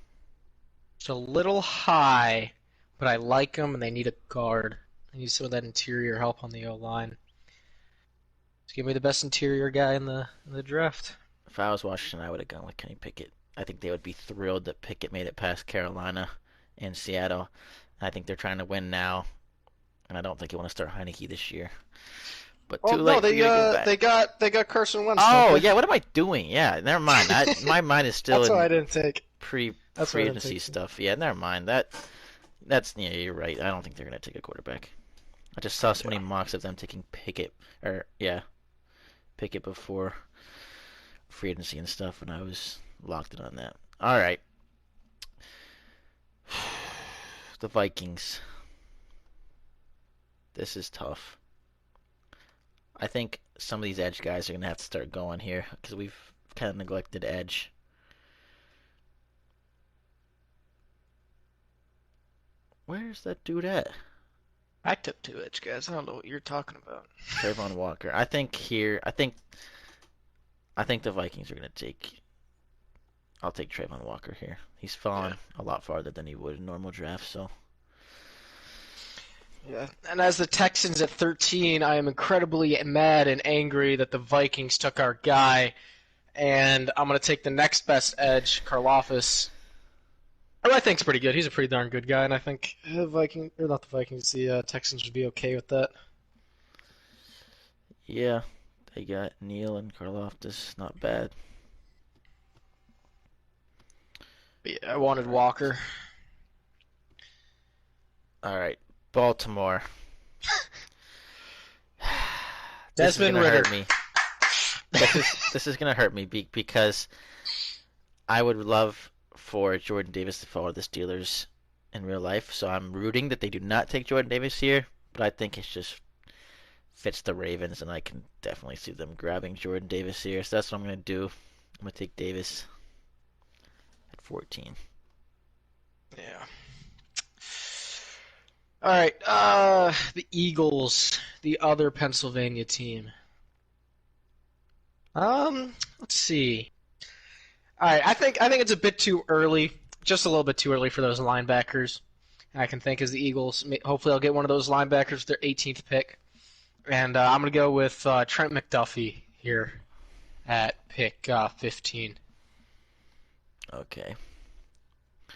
It's a little high, but I like him, and they need a guard. They need some of that interior help on the O-line. Just give me the best interior guy in the draft. If I was Washington, I would have gone with Kenny Pickett. I think they would be thrilled that Pickett made it past Carolina and Seattle. I think they're trying to win now, and I don't think they want to start Heineke this year. But too late. No, they got Carson Wentz. Oh yeah, what am I doing? Yeah, never mind. My mind is still That's in why I didn't take free agency stuff. Yeah, never mind. That's yeah, you're right. I don't think they're gonna take a quarterback. I just saw so many mocks of them taking Pickett before free agency and stuff, and I was locked in on that. All right, the Vikings. This is tough. I think some of these edge guys are gonna have to start going here because we've kind of neglected edge. Where's that dude at? I took 2 edge guys. I don't know what you're talking about. Trayvon Walker. I think the Vikings are gonna take. I'll take Trayvon Walker here. He's fallen a lot farther than he would in normal drafts, so. Yeah, and as the Texans at 13, I am incredibly mad and angry that the Vikings took our guy, and I'm going to take the next best edge, Karlaftis. Who I think's pretty good. He's a pretty darn good guy, and I think the Texans would be okay with that. Yeah, they got Neal and Karlaftis. Not bad. But yeah, I wanted Walker. All right. Baltimore. This is gonna hurt me. This is gonna hurt me because I would love for Jordan Davis to follow the Steelers in real life. So I'm rooting that they do not take Jordan Davis here, but I think it just fits the Ravens, and I can definitely see them grabbing Jordan Davis here. So that's what I'm gonna do. I'm gonna take Davis. 14. Yeah. All right. The Eagles, the other Pennsylvania team. Let's see. All right. I think it's a bit too early, just a little bit too early for those linebackers. I can think as the Eagles. Hopefully, I'll get one of those linebackers, their 18th pick, and I'm gonna go with Trent McDuffie here at pick 15. Okay. I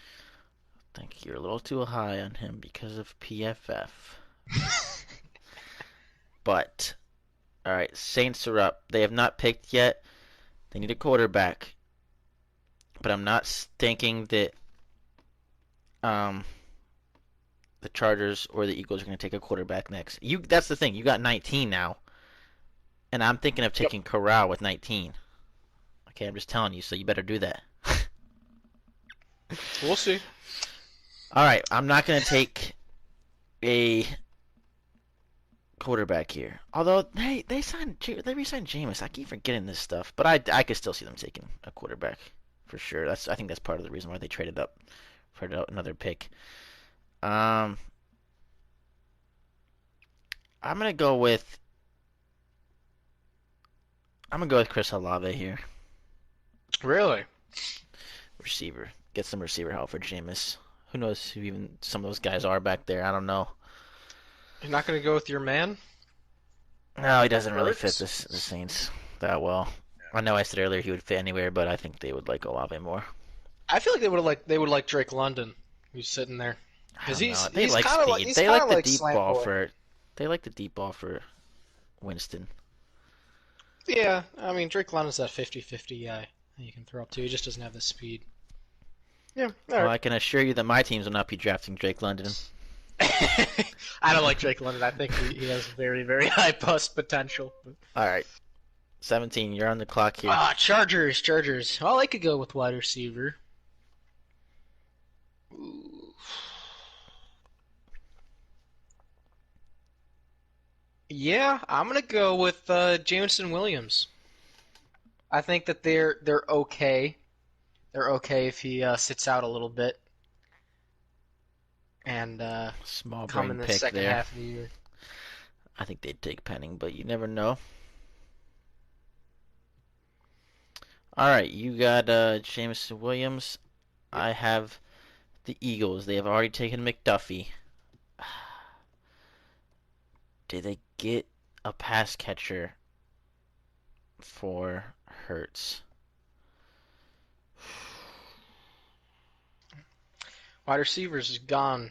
think you're a little too high on him because of PFF. But, alright, Saints are up. They have not picked yet. They need a quarterback. But I'm not thinking that the Chargers or the Eagles are going to take a quarterback next. That's the thing. You got 19 now. And I'm thinking of taking Corral with 19. Okay, I'm just telling you, so you better do that. We'll see. All right, I'm not going to take a quarterback here. Although they re-signed Jameis. I keep forgetting this stuff, but I could still see them taking a quarterback for sure. I think that's part of the reason why they traded up for another pick. I'm gonna go with Chris Olave here. Really? Receiver. Get some receiver help for Jameis. Who knows who even some of those guys are back there? I don't know. You're not going to go with your man? No, he doesn't really fit the Saints that well. I know I said earlier he would fit anywhere, but I think they would like Olave more. I feel like they would like Drake London, who's sitting there, because he's kind of like they like the deep slant ball boy. they like the deep ball for Winston. Yeah, I mean Drake London's that 50-50 guy that you can throw up to. He just doesn't have the speed. Yeah, all Well, right. I can assure you that my teams will not be drafting Drake London. I don't like Drake London. I think he has very, very high bust potential. All right, 17. You're on the clock here. Chargers. Well, I could go with wide receiver. Ooh. Yeah, I'm gonna go with Jameson Williams. I think that they're okay. They're okay if he sits out a little bit and Small come brain in the pick second there. half of the year. I think they'd take Penning, but you never know. All right, you got Jameson Williams. Yep. I have the Eagles. They have already taken McDuffie. Did they get a pass catcher for Hurts? Wide receivers is gone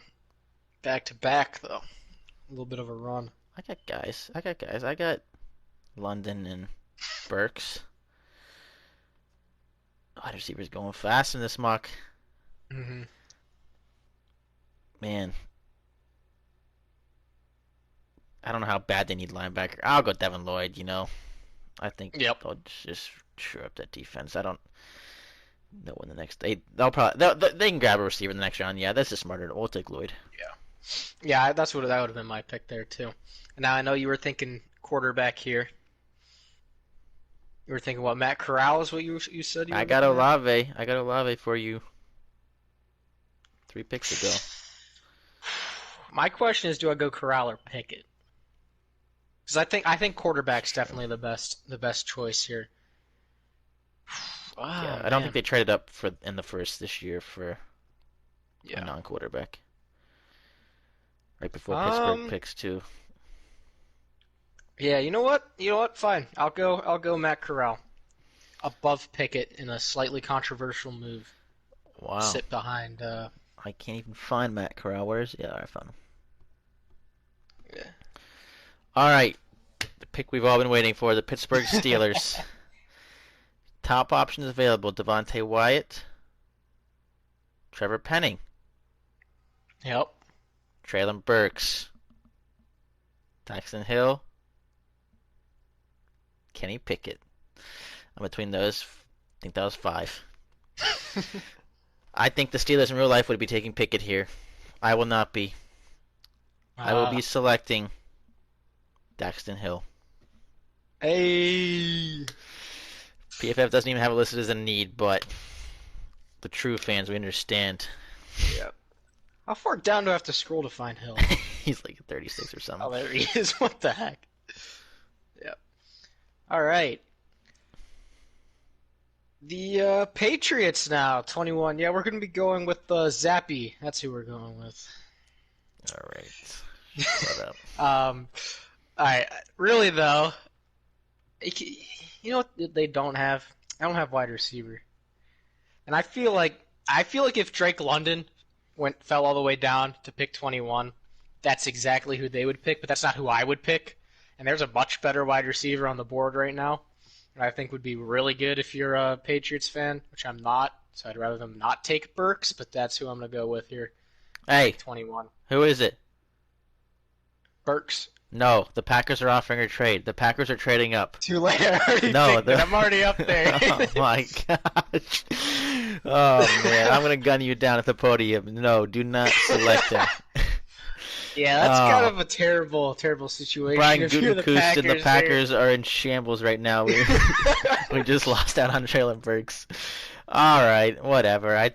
back to back though. A little bit of a run. I got guys. I got London and Burks. Wide receivers going fast in this mock. Mm-hmm. Man. I don't know how bad they need linebacker. I'll go Devin Lloyd, I think they'll just shore up that defense. I don't know when the next they'll probably they can grab a receiver in the next round. Yeah, that's just smarter. We'll take Lloyd. Yeah, that would have been my pick there too. And now I know you were thinking quarterback here. You were thinking what? Matt Corral is what you said. I got Olave. I got Olave for you. 3 picks ago. My question is, do I go Corral or Pickett? Because I think quarterback's definitely the best choice here. Yeah, I don't think they traded up in the first this year for a non-quarterback. Right before Pittsburgh picks too. Yeah, you know what? Fine. I'll go Matt Corral above Pickett in a slightly controversial move. Wow. Sit behind. I can't even find Matt Corral. Where is he? Yeah, I found him. Yeah. All right, the pick we've all been waiting for: the Pittsburgh Steelers. Top options available: Devontae Wyatt, Trevor Penning, Yep. Treylon Burks, Daxton Hill, Kenny Pickett. I'm between those. I think that was 5. I think the Steelers in real life would be taking Pickett here. I will not be. I will be selecting Daxton Hill. Hey. PFF doesn't even have it listed as a need, but The true fans, we understand. Yep. How far down do I have to scroll to find Hill? He's like 36 or something. Oh, there he is. What the heck? Yep. All right. The Patriots now, 21. Yeah, we're going to be going with Zappy. That's who we're going with. All right. Shut up. All right. Really, though, you know what they don't have? I don't have wide receiver. And I feel like if Drake London fell all the way down to pick 21, that's exactly who they would pick, but that's not who I would pick. And there's a much better wide receiver on the board right now that I think would be really good if you're a Patriots fan, which I'm not. So I'd rather them not take Burks, but that's who I'm going to go with here. Hey, 21. Who is it? Burks. No, the Packers are offering a trade. The Packers are trading up. Too late. I'm already up there. Oh my gosh. Oh man, I'm gonna gun you down at the podium. No, do not select him. Yeah, that's kind of a terrible situation. Brian Gutekunst and the Packers are in shambles right now. We just lost out on Traylon Burks. All right, whatever. I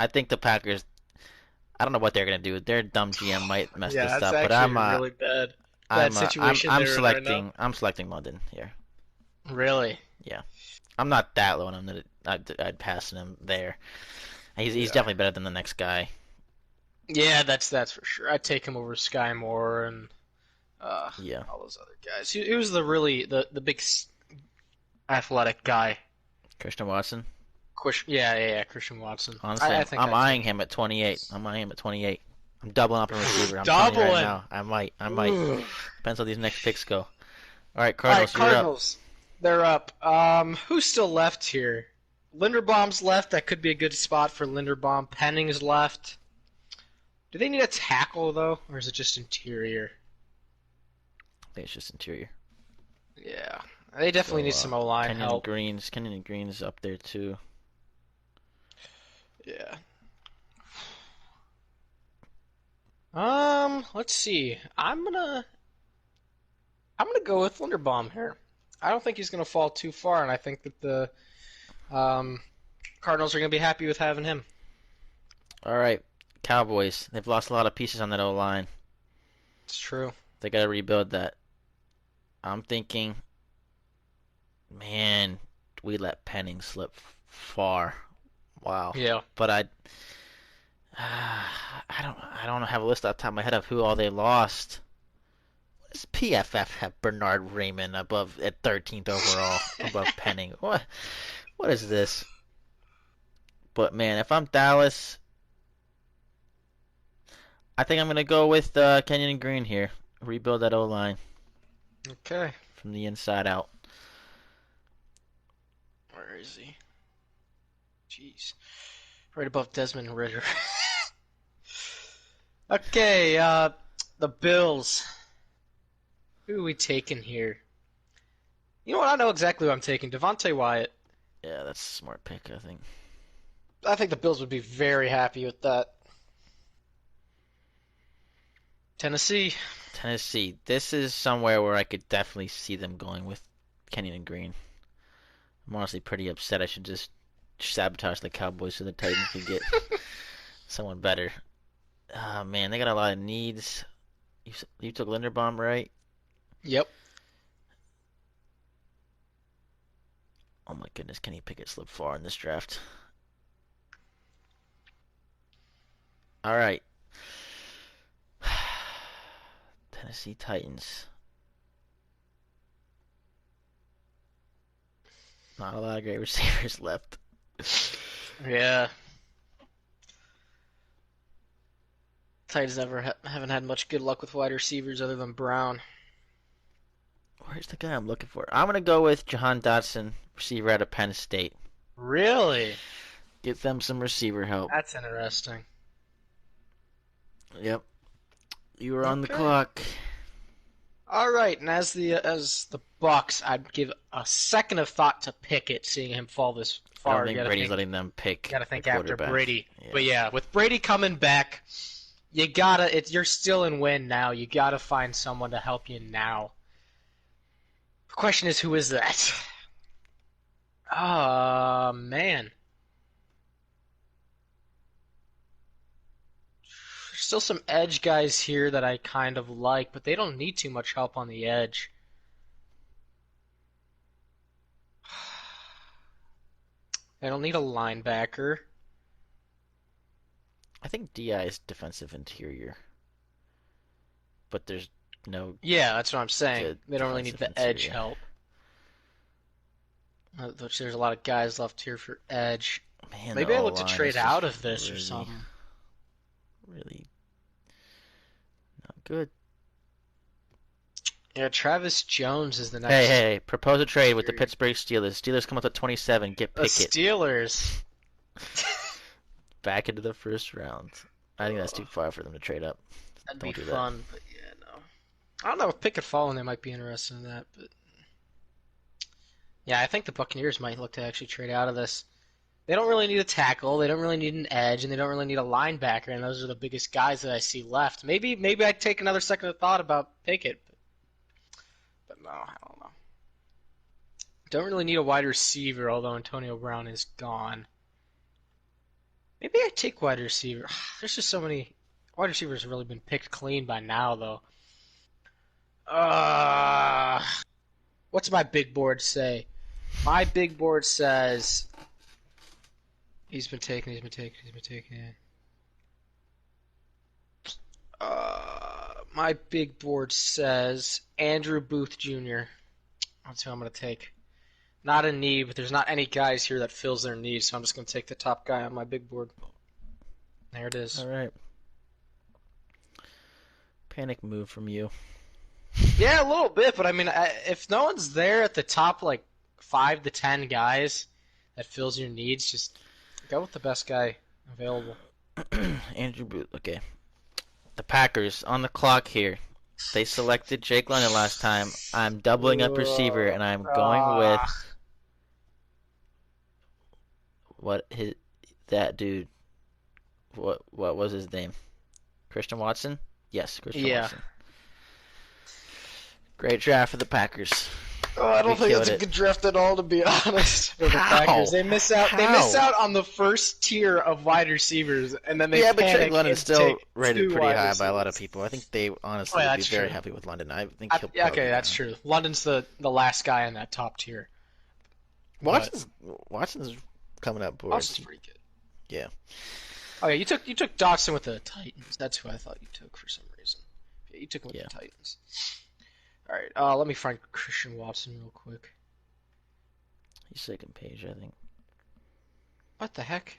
think the Packers. I don't know what they're gonna do. Their dumb GM might mess this up, but I'm really bad situation. I'm selecting. Right, I'm selecting London here. Really? Yeah. I'm not that low, and I'd pass him there. He's definitely better than the next guy. Yeah, that's for sure. I'd take him over Sky Moore and all those other guys. He was the big athletic guy. Christian Watson. Yeah, Christian Watson. Honestly, I'm eyeing him at 28. I'm doubling up on receiver. I'm telling you right now. I might. Ooh. Depends how these next picks go. All right, Cardinals. Cardinals. They're up. Who's still left here? Linderbaum's left. That could be a good spot for Linderbaum. Penning's left. Do they need a tackle though, or is it just interior? I think it's just interior. Yeah, they definitely need some O-line help. Kenyon Green's up there too. Yeah. Let's see. I'm gonna go with Linderbaum here. I don't think he's gonna fall too far, and I think that the Cardinals are gonna be happy with having him. All right, Cowboys. They've lost a lot of pieces on that O-line. It's true. They gotta rebuild that. I'm thinking, man, we let Penning slip far. Wow. Yeah. But I don't have a list off the top of my head of who all they lost. What does PFF have Bernard Raymond at 13th overall above Penning? What is this? But man, if I'm Dallas, I think I'm gonna go with Kenyon Green here. Rebuild that O-line. Okay. From the inside out. Where is he? Jeez. Right above Desmond Ridder. Okay, the Bills. Who are we taking here? You know what? I know exactly who I'm taking. Devontae Wyatt. Yeah, that's a smart pick, I think. I think the Bills would be very happy with that. Tennessee. This is somewhere where I could definitely see them going with Kenyon Green. I'm honestly pretty upset. I should just sabotage the Cowboys so the Titans can get someone better. Oh, man, they got a lot of needs. You took Linderbaum, right? Yep. Oh my goodness, Kenny Pickett slipped far in this draft. All right. Tennessee Titans. Not a lot of great receivers left. Yeah. Titans haven't had much good luck with wide receivers other than Brown. Where's the guy I'm looking for? I'm going to go with Jahan Dotson, receiver out of Penn State. Really? Get them some receiver help. That's interesting. Yep. You were on the clock. All right, and as the Bucks, I'd give a second of thought to Pickett, seeing him fall this far. I don't think Brady's letting them pick. Gotta think after Brady. Yeah. But yeah, with Brady coming back, you're still in win now. You gotta find someone to help you now. The question is, who is that? Man. There's still some edge guys here that I kind of like, but they don't need too much help on the edge. They don't need a linebacker. I think DI is defensive interior, but there's no Yeah, that's what I'm saying. good They don't really need defensive the edge interior. help. Which there's a lot of guys left here for edge. Man, the Maybe I O look to line trade is just out of this or really, something. really not good. Yeah, Travis Jones is the next. Hey, propose a trade with the Pittsburgh Steelers. Steelers come up at 27. Get The Pickett Steelers. back into the first round. I think that's too far for them to trade up. That'd Don't be do fun, but yeah, no. I don't know if Pickett falling, they might be interested in that, but yeah, I think the Buccaneers might look to actually trade out of this. They don't really need a tackle, they don't really need an edge, and they don't really need a linebacker, and those are the biggest guys that I see left. Maybe I'd take another second of thought about Pickett, but no, I don't know. Don't really need a wide receiver, although Antonio Brown is gone. Maybe I take wide receiver. There's just so many wide receivers have really been picked clean by now, though. What's my big board say? My big board says he's been taken. My big board says Andrew Booth Jr. That's who I'm going to take. Not a need, but there's not any guys here that fills their needs, so I'm just going to take the top guy on my big board. There it is. All right. Panic move from you. Yeah, a little bit, but I mean, if no one's there at the top, like 5 to 10 guys that fills your needs, just go with the best guy available. Andrew Booth. Okay. The Packers on the clock here. They selected Jake London last time. I'm doubling up receiver, and I'm going with that dude. What was his name? Christian Watson? Yes, Christian Watson. Great draft for the Packers. Oh, I don't think it's a good draft at all, to be honest. For the Packers, they miss out. They miss out on the first tier of wide receivers, and then they but Jake London's still rated pretty high by a lot of people. I think they honestly would be very happy with London. I think he'll. Okay, that's true. London's the last guy in that top tier. Watson's coming up board. Watson's pretty good. Yeah. Oh yeah, you took Dawson with the Titans. That's who I thought you took for some reason. Yeah, you took him with the Titans. All right, let me find Christian Watson real quick. He's second page, I think. What the heck?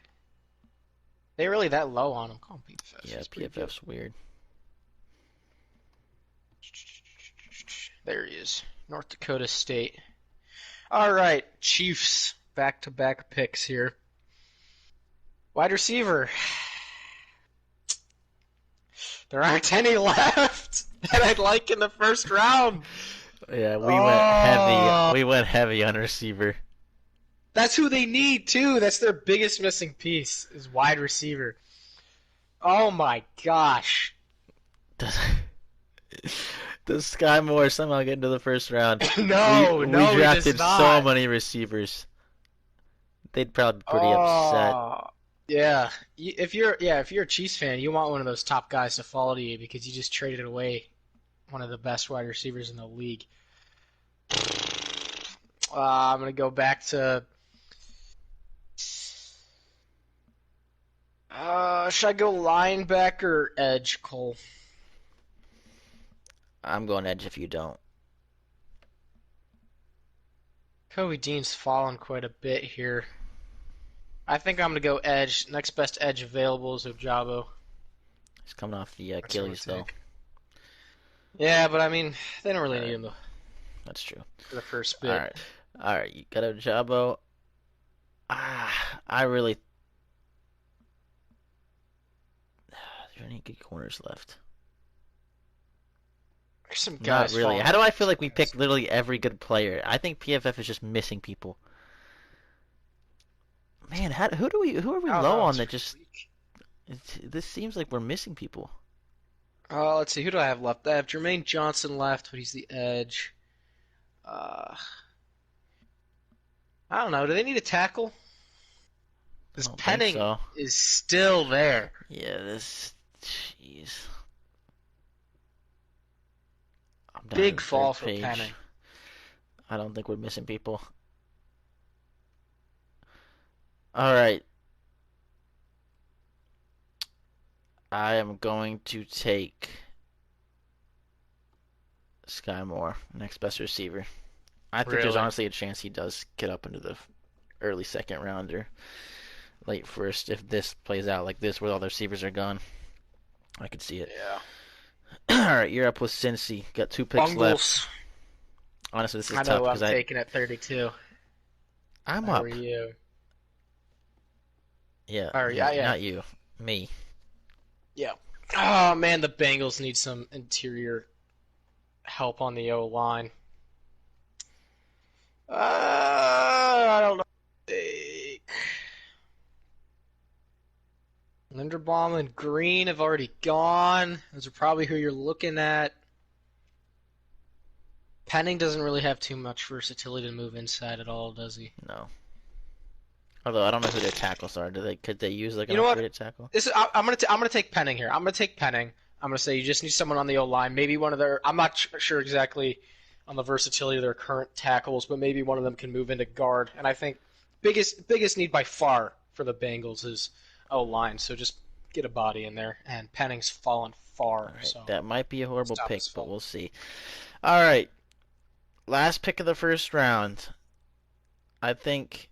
They really that low on him? Call him PFF. Yeah, PFF's weird. There he is. North Dakota State. All right, Chiefs. Back-to-back picks here. Wide receiver. There aren't any left that I'd like in the first round. Yeah, went heavy. We went heavy on receiver. That's who they need too. That's their biggest missing piece is wide receiver. Oh my gosh. Does Sky Moore somehow get into the first round? We drafted he does not. So many receivers. They'd probably be pretty upset. Yeah, if you're a Chiefs fan, you want one of those top guys to follow to you because you just traded away one of the best wide receivers in the league. I'm gonna go back to. Should I go linebacker or edge, Cole? I'm going edge if you don't. Kobe Dean's fallen quite a bit here. I think I'm going to go edge. Next best edge available is Ojabo. He's coming off the Achilles, though. Yeah, but I mean, they don't really need him, though. That's true. For the first bit. All right. You got Ojabo. I really... Are there any good corners left? There's some guys. Not really. How do I feel like we picked literally every good player? I think PFF is just missing people. Man, who are we low on that just... This seems like we're missing people. Let's see. Who do I have left? I have Jermaine Johnson left, but he's the edge. I don't know. Do they need a tackle? I Because don't think Penning so. is still there. Yeah, this. Jeez. I'm down to Big the fall third for page. Penning. I don't think we're missing people. All right. I am going to take Sky Moore, next best receiver. I think there's Really? honestly a chance he does get up into the early second round or late first if this plays out like this, where all the receivers are gone. I could see it. Yeah. All right, you're up with Cincy. Got 2 picks left. Bungles. Honestly, this is I tough know I'm because taking at 32. I'm How are up. you? Yeah, Yeah, yeah. not you, me. Yeah. Oh, man, the Bengals need some interior help on the O line. I don't know. Take. Linderbaum and Green have already gone. Those are probably who you're looking at. Penning doesn't really have too much versatility to move inside at all, does he? No. Although I don't know who their tackles are. Could they use like You an know what? upgraded tackle? I'm gonna take Penning here. I'm gonna take Penning. I'm gonna say you just need someone on the O line. Maybe one of their. I'm not sure exactly on the versatility of their current tackles, but maybe one of them can move into guard. And I think biggest need by far for the Bengals is O line. So just get a body in there. And Penning's fallen All far, right, so that might be a horrible it's not pick, his but fault. we'll see. All right, last pick of the first round. I think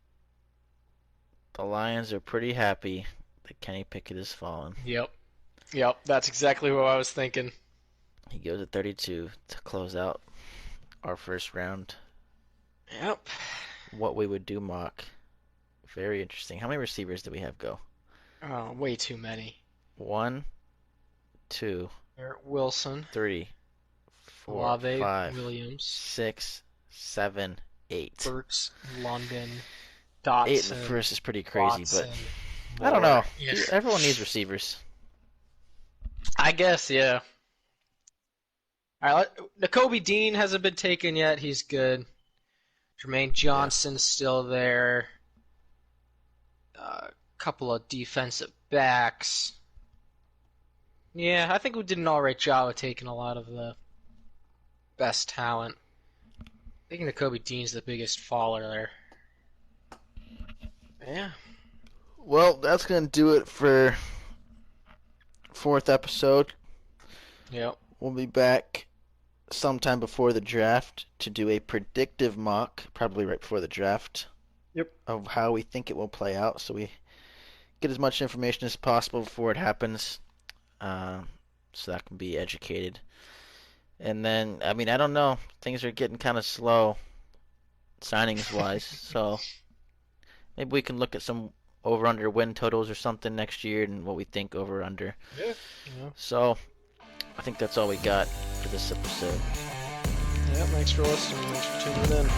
the Lions are pretty happy that Kenny Pickett has fallen. Yep. That's exactly what I was thinking. He goes at 32 to close out our first round. Yep. What we would do mock. Very interesting. How many receivers do we have go? Oh, way too many. One, two, Garrett Wilson, 3, 4, Olave, 5, Williams, 6, 7, 8. Burks, London, 8 in the Dotson, first is pretty crazy, but Watson, I don't Moore. know. Yeah. Everyone needs receivers. I guess, yeah. All right, Nakobe Dean hasn't been taken yet. He's good. Jermaine Yeah. Johnson's still there. A couple of defensive backs. Yeah, I think we did an alright job of taking a lot of the best talent. I think Nakobe Dean's the biggest faller there. Yeah. Well, that's going to do it for fourth episode. Yep. We'll be back sometime before the draft to do a predictive mock, probably right before the draft, Yep. of how we think it will play out. So we get as much information as possible before it happens, so that can be educated. And then, I mean, I don't know. Things are getting kind of slow, signings wise. So maybe we can look at some over under win totals or something next year and what we think over under. Yeah. So I think that's all we got for this episode. Yep. Thanks for listening. Thanks for tuning in.